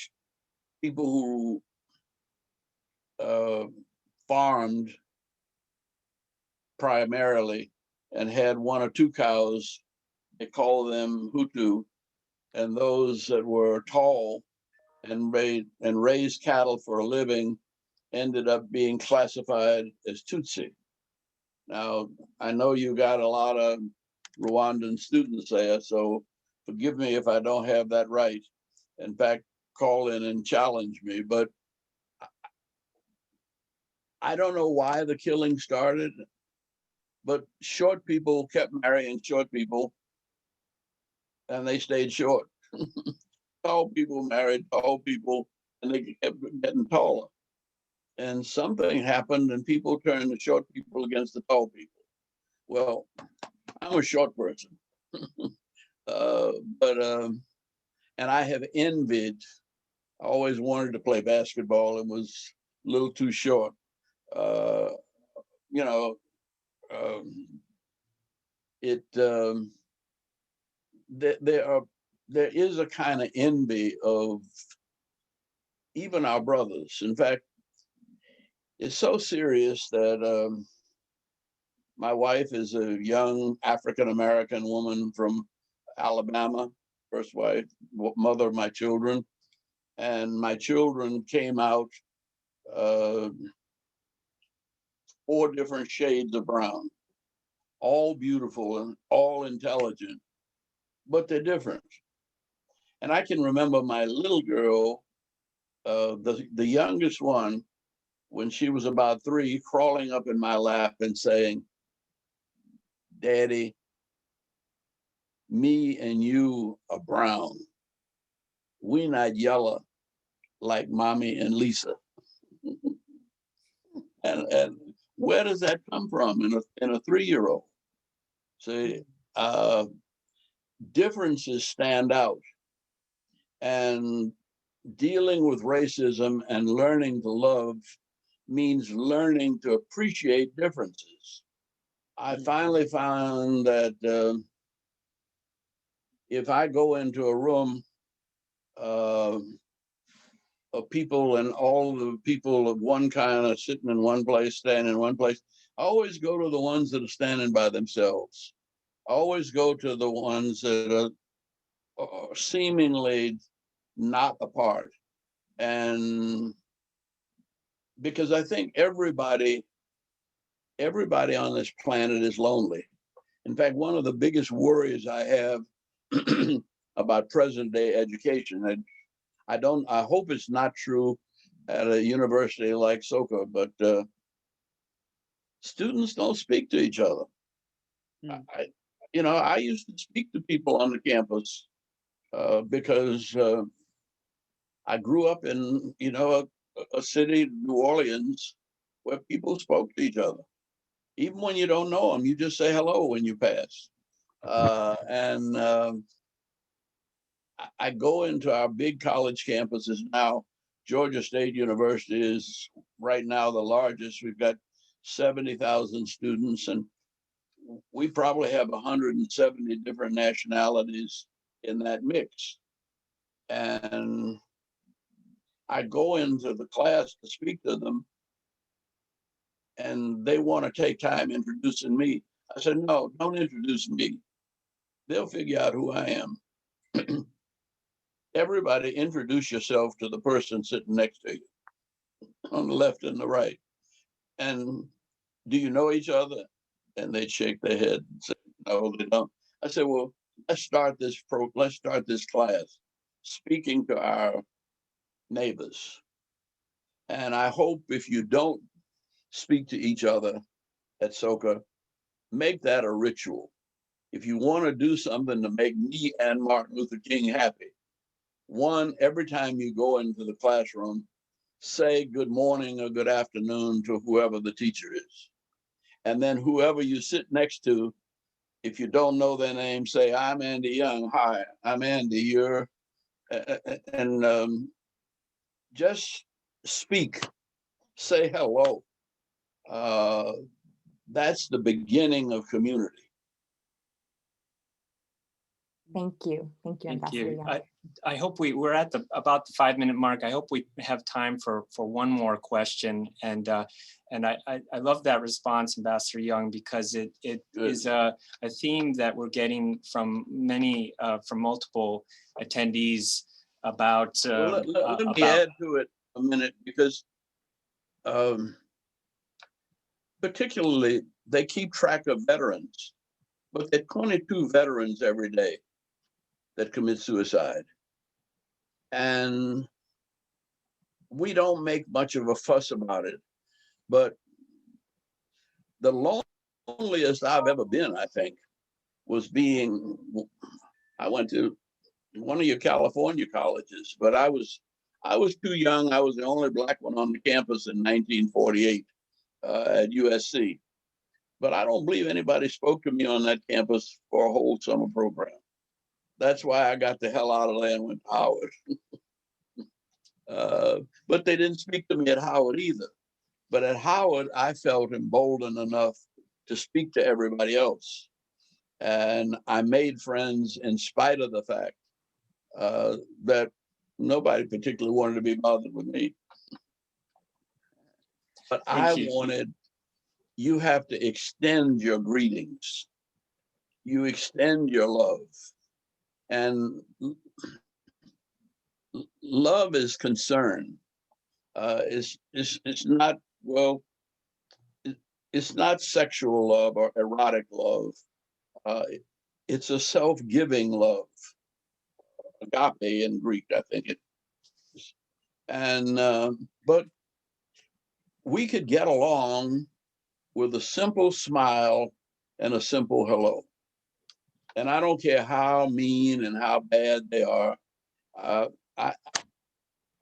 people who farmed primarily and had 1 or 2 cows, they called them Hutu, and those that were tall and raised cattle for a living ended up being classified as Tutsi. Now, I know you got a lot of Rwandan students there, so forgive me if I don't have that right. In fact, call in and challenge me, but I don't know why the killing started, but short people kept marrying short people and they stayed short. Tall people married tall people and they kept getting taller. And something happened and people turned the short people against the tall people. Well, I'm a short person, uh, but and I have envied. I always wanted to play basketball and was a little too short. Uh, you know, um, it there is a kind of envy of even our brothers. In fact, it's so serious that my wife is a young African American woman from Alabama, first wife, mother of my children, and my children came out uh, 4 different shades of brown, all beautiful and all intelligent, but they're different. And I can remember my little girl, the youngest one, when she was about 3, crawling up in my lap and saying, "Daddy, me and you are brown. We not yellow like mommy and Lisa." And where does that come from in a 3-year-old? See, uh, differences stand out, and dealing with racism and learning to love means learning to appreciate differences. I finally found that if I go into a room uh, of people and all the people of one kind are sitting in one place, standing in one place, I always go to the ones that are standing by themselves. I always go to the ones that are seemingly not apart. And because I think everybody on this planet is lonely. In fact, one of the biggest worries I have about present day education, I hope it's not true at a university like SOCA, but students don't speak to each other. I used to speak to people on the campus because I grew up in, a city, New Orleans, where people spoke to each other. Even when you don't know them, you just say hello when you pass. And I go into our big college campuses now. Georgia State University is right now the largest. We've got 70,000 students, and we probably have 170 different nationalities in that mix. And I go into the class to speak to them, and they want to take time introducing me. I said, no, don't introduce me. They'll figure out who I am. Everybody introduce yourself to the person sitting next to you on the left and the right. And do you know each other? And they'd shake their head and say, no, they don't. I said, well, let's start this class speaking to our neighbors. And I hope if you don't speak to each other at SOCA, make that a ritual. If you want to do something to make me and Martin Luther King happy, one, every time you go into the classroom, say good morning or good afternoon to whoever the teacher is. And then whoever you sit next to, if you don't know their name, say, I'm Andy Young. Hi, I'm Andy. You're, and just speak, say hello. That's the beginning of community. Thank you. Thank you, Thank Ambassador you. Young. I hope we're at about the 5-minute mark. I hope we have time for one more question. And I love that response, Ambassador Young, because it is a theme that we're getting from from multiple attendees about. Well, let me add to it a minute, because particularly they keep track of veterans, but there are 22 veterans every day that commit suicide. And we don't make much of a fuss about it, but the loneliest I've ever been, I think, was I went to one of your California colleges, but I was too young. I was the only Black one on the campus in 1948 at USC. But I don't believe anybody spoke to me on that campus for a whole summer program. That's why I got the hell out of there and went to Howard. But they didn't speak to me at Howard either. But at Howard, I felt emboldened enough to speak to everybody else. And I made friends in spite of the fact that nobody particularly wanted to be bothered with me. But you have to extend your greetings. You extend your love. And love is concern. It's not, well, it's not sexual love or erotic love. It's a self-giving love. Agape in Greek, I think it is. And, but we could get along with a simple smile and a simple hello. And I don't care how mean and how bad they are. I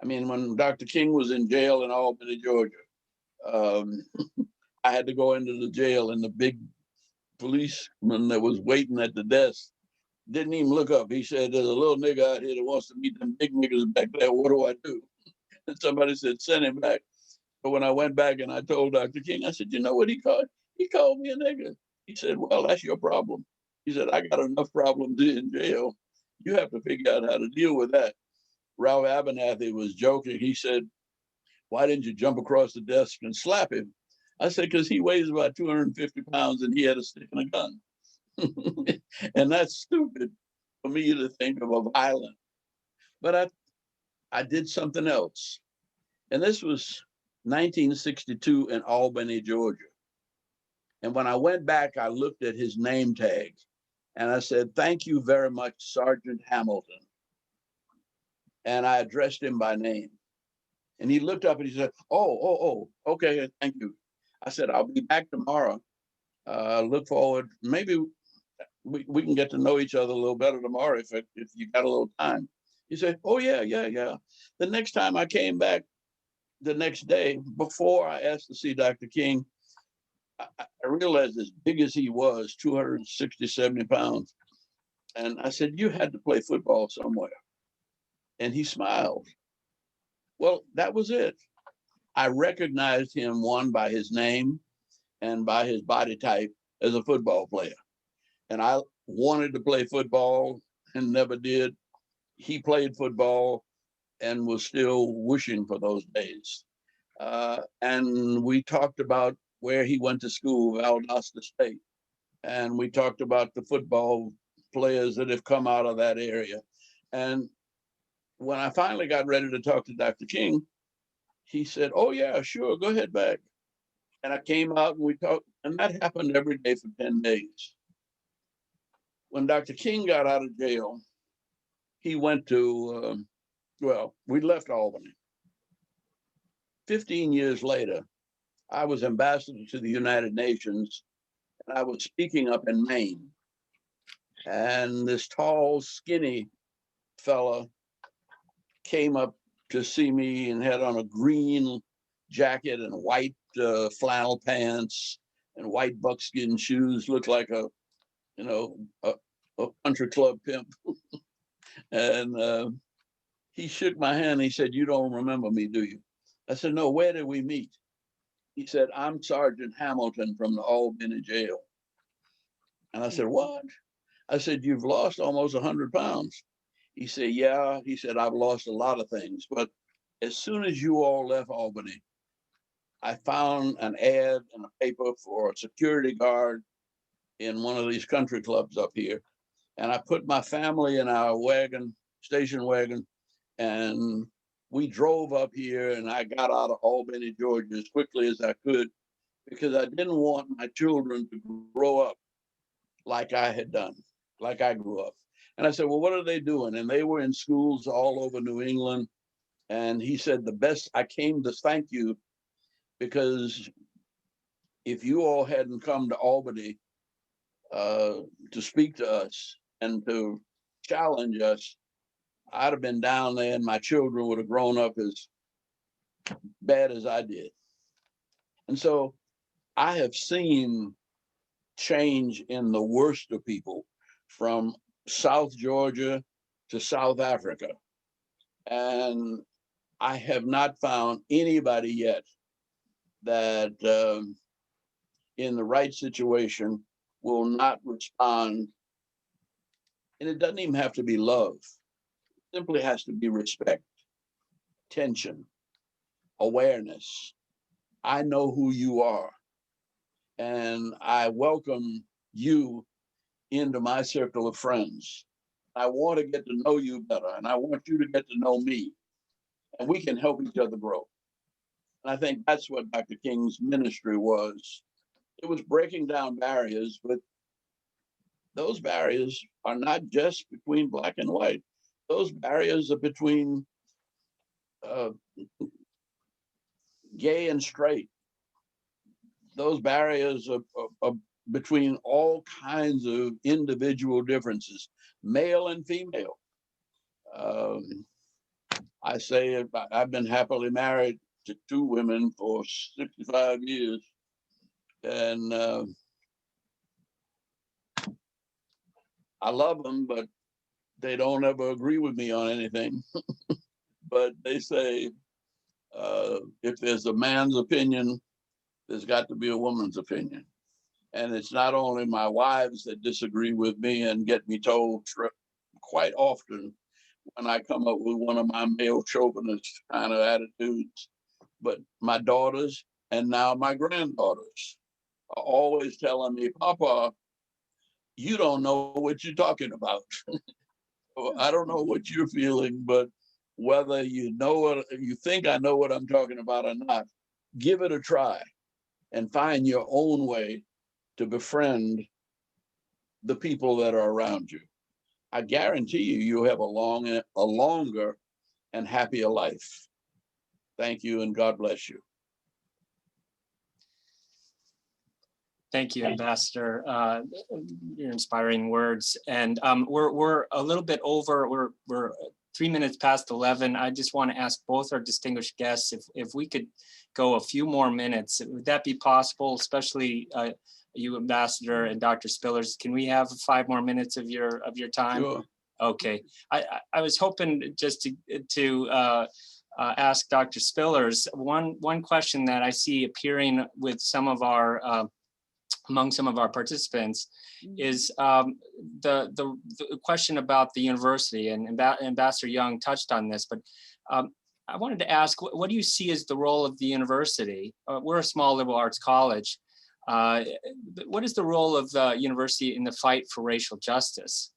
mean, when Dr. King was in jail in Albany, Georgia, I had to go into the jail, and the big policeman that was waiting at the desk didn't even look up. He said, there's a little nigga out here that wants to meet them big niggas back there. What do I do? And somebody said, send him back. But when I went back and I told Dr. King, I said, you know what he called? He called me a nigga. He said, well, that's your problem. He said, I got enough problems in jail. You have to figure out how to deal with that. Ralph Abernathy was joking. He said, why didn't you jump across the desk and slap him? I said, because he weighs about 250 pounds and he had a stick and a gun. And that's stupid for me to think of a violent. But I did something else. And this was 1962 in Albany, Georgia. And when I went back, I looked at his name tag and I said, thank you very much, Sergeant Hamilton. And I addressed him by name. And he looked up and he said, oh, okay, thank you. I said, I'll be back tomorrow. Look forward. Maybe we can get to know each other a little better tomorrow if you got a little time. He said, oh, yeah. The next time I came back the next day, before I asked to see Dr. King, I realized as big as he was, 260, 70 pounds. And I said, you had to play football somewhere. And he smiled. Well, that was it. I recognized him, one, by his name and by his body type as a football player. And I wanted to play football and never did. He played football and was still wishing for those days. And we talked about where he went to school, Valdosta State. And we talked about the football players that have come out of that area. And when I finally got ready to talk to Dr. King, he said, oh, yeah, sure, go ahead back. And I came out and we talked, and that happened every day for 10 days. When Dr. King got out of jail, he went to, well, we left Albany. 15 years later, I was ambassador to the United Nations, and I was speaking up in Maine. And this tall, skinny fella came up to see me and had on a green jacket and white flannel pants and white buckskin shoes, looked like a country club pimp. And he shook my hand. He said, "You don't remember me, do you?" I said, "No, where did we meet?" He said, "I'm Sergeant Hamilton from the Albany jail." And I said, "What?" I said, "You've lost almost 100 pounds. He said, "Yeah." He said, "I've lost a lot of things. But as soon as you all left Albany, I found an ad in a paper for a security guard in one of these country clubs up here. And I put my family in our wagon, station wagon, and we drove up here, and I got out of Albany, Georgia as quickly as I could, because I didn't want my children to grow up like I had done, like I grew up. And I said, "Well, what are they doing?" And they were in schools all over New England. And he said, I came to thank you, because if you all hadn't come to Albany to speak to us and to challenge us, I'd have been down there and my children would have grown up as bad as I did. And so I have seen change in the worst of people, from South Georgia to South Africa. And I have not found anybody yet that in the right situation will not respond. And it doesn't even have to be love. It simply has to be respect, attention, awareness. I know who you are, and I welcome you into my circle of friends. I want to get to know you better, and I want you to get to know me, and we can help each other grow. And I think that's what Dr. King's ministry was. It was breaking down barriers, but those barriers are not just between black and white. Those barriers are between gay and straight. Those barriers are between all kinds of individual differences, male and female. I say I've been happily married to 2 women for 65 years. And I love them, but they don't ever agree with me on anything. But they say, if there's a man's opinion, there's got to be a woman's opinion. And it's not only my wives that disagree with me and get me told quite often when I come up with one of my male chauvinist kind of attitudes, but my daughters and now my granddaughters are always telling me, "Papa, you don't know what you're talking about." I don't know what you're feeling, but whether you know what you think I know what I'm talking about or not, give it a try and find your own way to befriend the people that are around you. I guarantee you, you'll have a longer and happier life. Thank you, and God bless you. Thank you, Ambassador. Your inspiring words. And we're a little bit over. We're 3 minutes past 11. I just want to ask both our distinguished guests if we could go a few more minutes. Would that be possible? Especially you, Ambassador, and Dr. Spillers. Can we have 5 more minutes of your time? Sure. Okay. I was hoping just to ask Dr. Spillers one question that I see appearing with some of our among some of our participants is the question about the university, and Ambassador Young touched on this, but I wanted to ask, what do you see as the role of the university? We're a small liberal arts college. What is the role of the university in the fight for racial justice?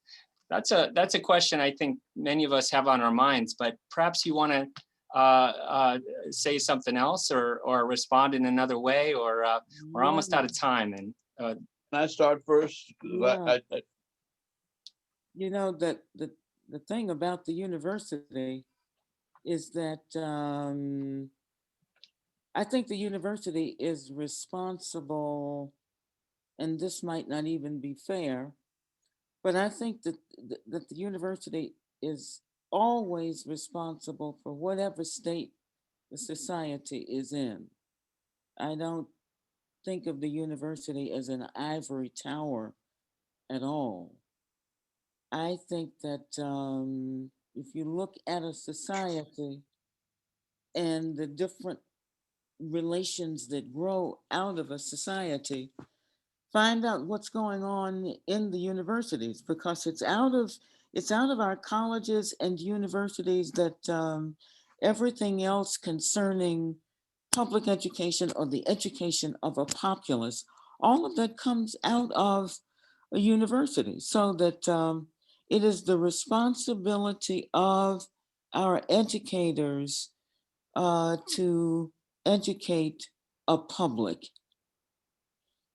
That's a question I think many of us have on our minds, but perhaps you want to say something else or respond in another way, or we're almost out of time. And Can I start first? 'Cause Yeah. I- You know that the thing about the university is that I think the university is responsible, and this might not even be fair, but I think that the university is always responsible for whatever state the society is in. I don't think of the university as an ivory tower at all. I think that if you look at a society and the different relations that grow out of a society, find out what's going on in the universities, because it's out of our colleges and universities that everything else concerning public education or the education of a populace, all of that comes out of a university. So that it is the responsibility of our educators to educate a public,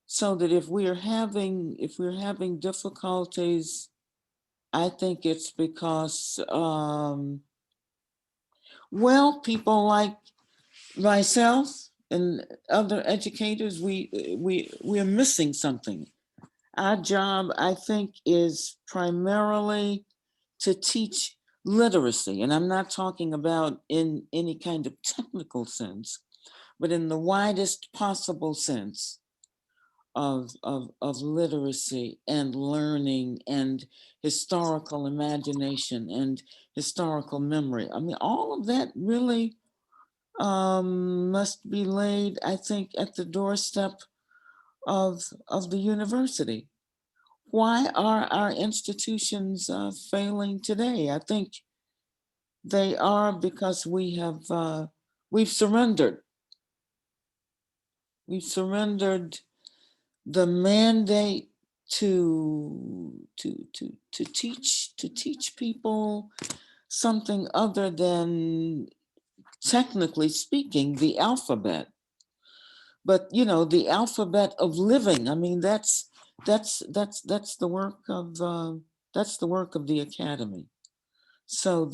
so that if we're having difficulties, I think it's because well, people like myself and other educators, we're missing something. Our job, I think, is primarily to teach literacy, and I'm not talking about in any kind of technical sense, but in the widest possible sense of literacy and learning and historical imagination and historical memory. I mean, all of that really must be laid, I think, at the doorstep of the university. Why are our institutions failing today? I think they are because we've surrendered. We've surrendered the mandate to teach people something other than, technically speaking, the alphabet. But the alphabet of living. I mean, that's the work of the academy. So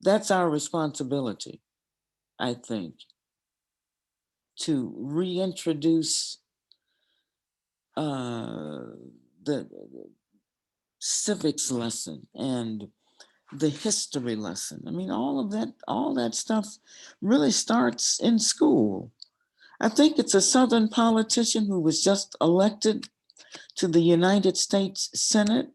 that's our responsibility, I think, to reintroduce the civics lesson and the history lesson. I mean, all that stuff really starts in school. I think it's a Southern politician who was just elected to the United States Senate,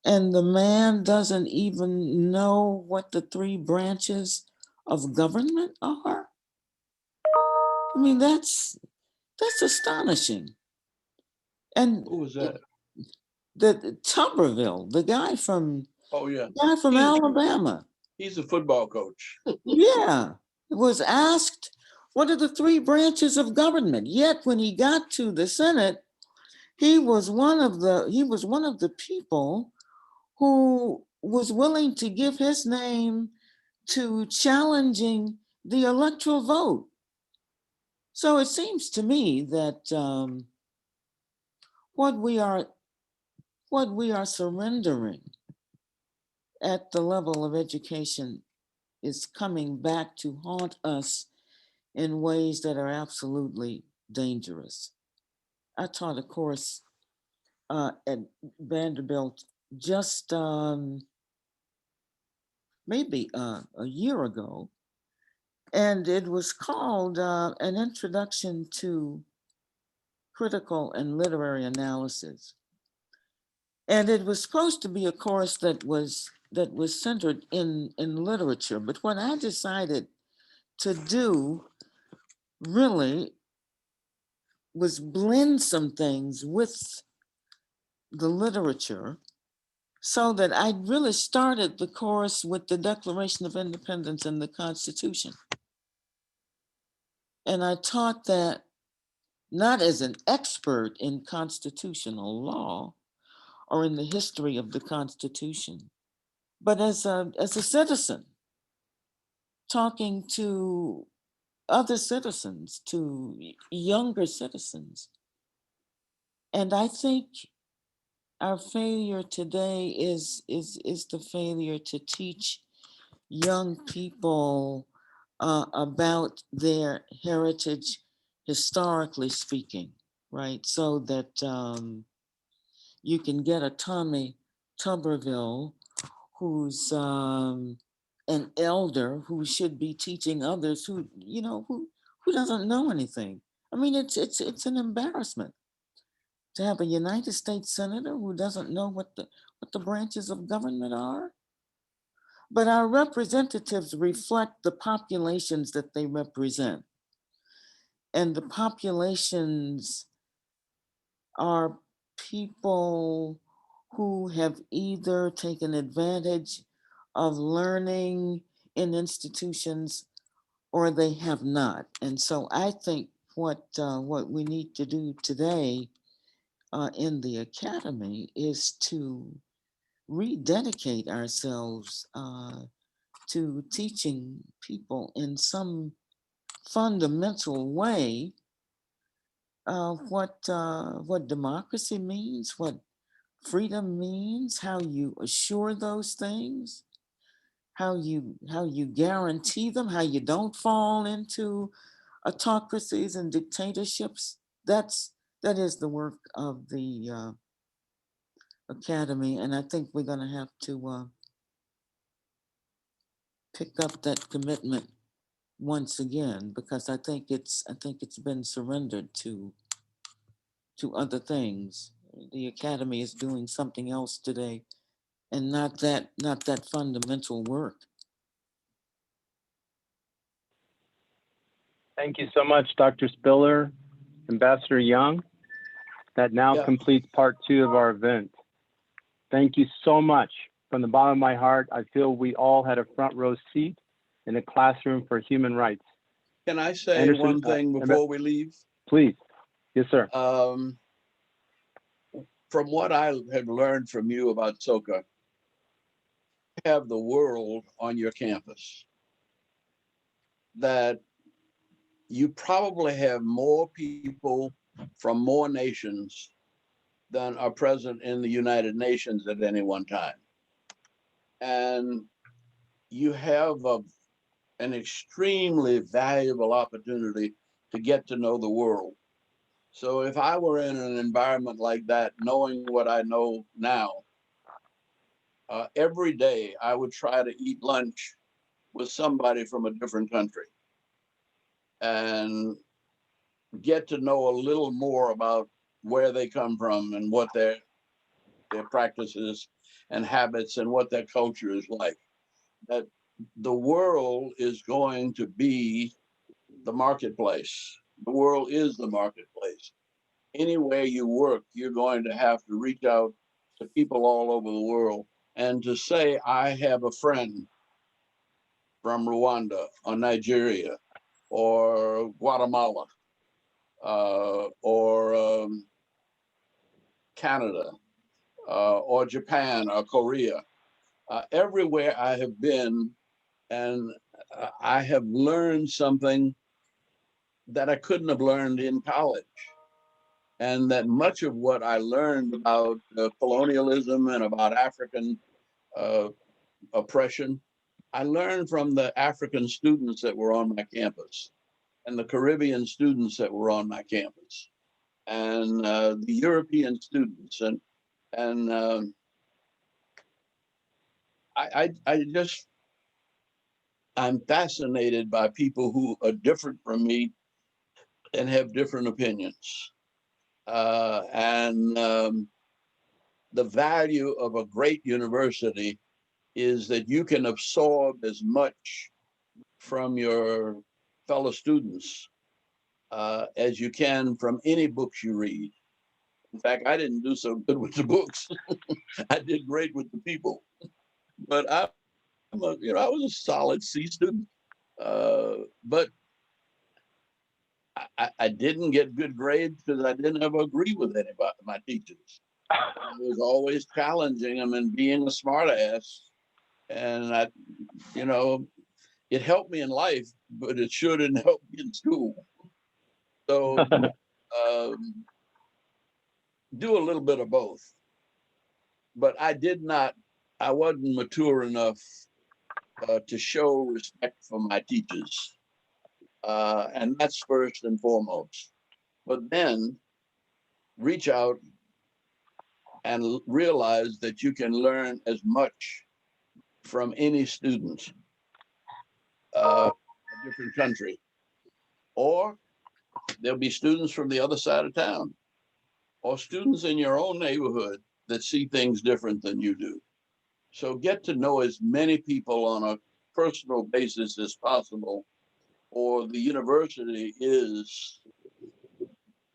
and the man doesn't even know what the three branches of government are. I mean, that's astonishing. And Who was that? the Tuberville, the guy from Oh, yeah. He's- Alabama, He's a football coach. yeah, was asked, what are the three branches of government? Yet when he got to the Senate, he was one of the people who was willing to give his name to challenging the electoral vote. So it seems to me that what we are surrendering at the level of education is coming back to haunt us in ways that are absolutely dangerous. I taught a course at Vanderbilt just maybe a year ago, and it was called An Introduction to Critical and Literary Analysis. And it was supposed to be a course that was centered in literature. But what I decided to do really was blend some things with the literature, so that I really started the course with the Declaration of Independence and the Constitution. And I taught that not as an expert in constitutional law or in the history of the Constitution, but as a citizen talking to other citizens, to younger citizens. And I think our failure today is the failure to teach young people about their heritage, historically speaking, right? So that you can get a Tommy Tuberville who's an elder who should be teaching others who, you know, who doesn't know anything. I mean, it's an embarrassment to have a United States senator who doesn't know what the branches of government are. But our representatives reflect the populations that they represent. And the populations are people who have either taken advantage of learning in institutions or they have not. And so I think what we need to do today in the academy is to rededicate ourselves to teaching people in some fundamental way what democracy means, what freedom means, how you assure those things, how you guarantee them, how you don't fall into autocracies and dictatorships. That is the work of the academy, and I think we're going to have to pick up that commitment once again, because I think it's been surrendered to other things. The academy is doing something else today, and not that fundamental work. Thank you so much, Dr. Spiller, Ambassador Young. That now Yeah. completes part 2 of our event. Thank you so much. From the bottom of my heart, I feel we all had a front row seat in a classroom for human rights. Can I say Anderson, one thing before we leave? Please. Yes, sir. From what I have learned from you about SOCA, you have the world on your campus. That you probably have more people from more nations than are present in the United Nations at any one time. And you have an extremely valuable opportunity to get to know the world. So if I were in an environment like that, knowing what I know now, every day I would try to eat lunch with somebody from a different country and get to know a little more about where they come from and what their practices and habits and what their culture is like. That the world is going to be the marketplace. The world is the marketplace. Anywhere you work, you're going to have to reach out to people all over the world and to say, I have a friend from Rwanda or Nigeria or Guatemala or Canada or Japan or Korea. Everywhere I have been, and I have learned something that I couldn't have learned in college. And that much of what I learned about colonialism and about African oppression, I learned from the African students that were on my campus and the Caribbean students that were on my campus and the European students. And I'm fascinated by people who are different from me and have different opinions. And the value of a great university is that you can absorb as much from your fellow students as you can from any books you read. In fact, I didn't do so good with the books. I did great with the people. But I was a solid C student. But I didn't get good grades because I didn't ever agree with anybody, my teachers. I was always challenging them and being a smart ass. And it helped me in life, but it shouldn't help me in school. So do a little bit of both. But I wasn't mature enough to show respect for my teachers. And that's first and foremost. But then reach out and realize that you can learn as much from any student of a different country. Or there'll be students from the other side of town, or students in your own neighborhood that see things different than you do. So get to know as many people on a personal basis as possible, or the university is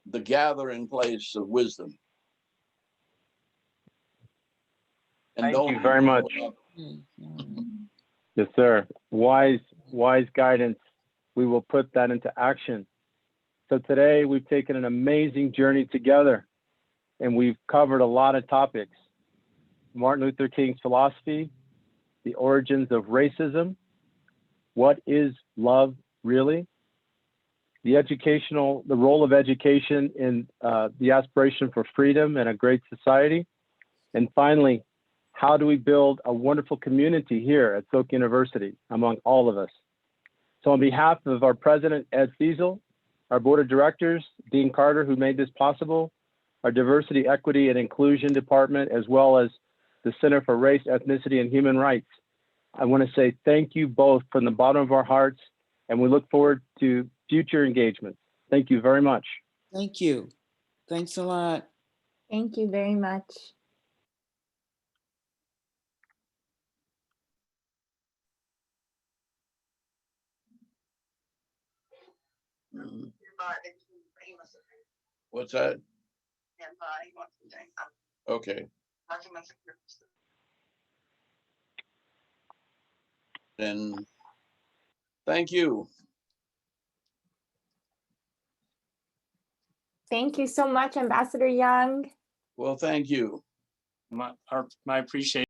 the gathering place of wisdom. And Thank you very much. Yes, sir. Wise guidance. We will put that into action. So today we've taken an amazing journey together, and we've covered a lot of topics. Martin Luther King's philosophy, the origins of racism, what is love really, the role of education in the aspiration for freedom and a great society, and finally, how do we build a wonderful community here at Silk University among all of us? So on behalf of our president, Ed Fiesel, our board of directors, Dean Carter, who made this possible, our diversity, equity, and inclusion department, as well as the Center for Race, Ethnicity, and Human Rights, I want to say thank you both from the bottom of our hearts, and we look forward to future engagements. Thank you very much. Thank you. Thanks a lot. Thank you very much. What's that? Okay. Then thank you. Thank you so much, Ambassador Young. Well, thank you. My appreciation.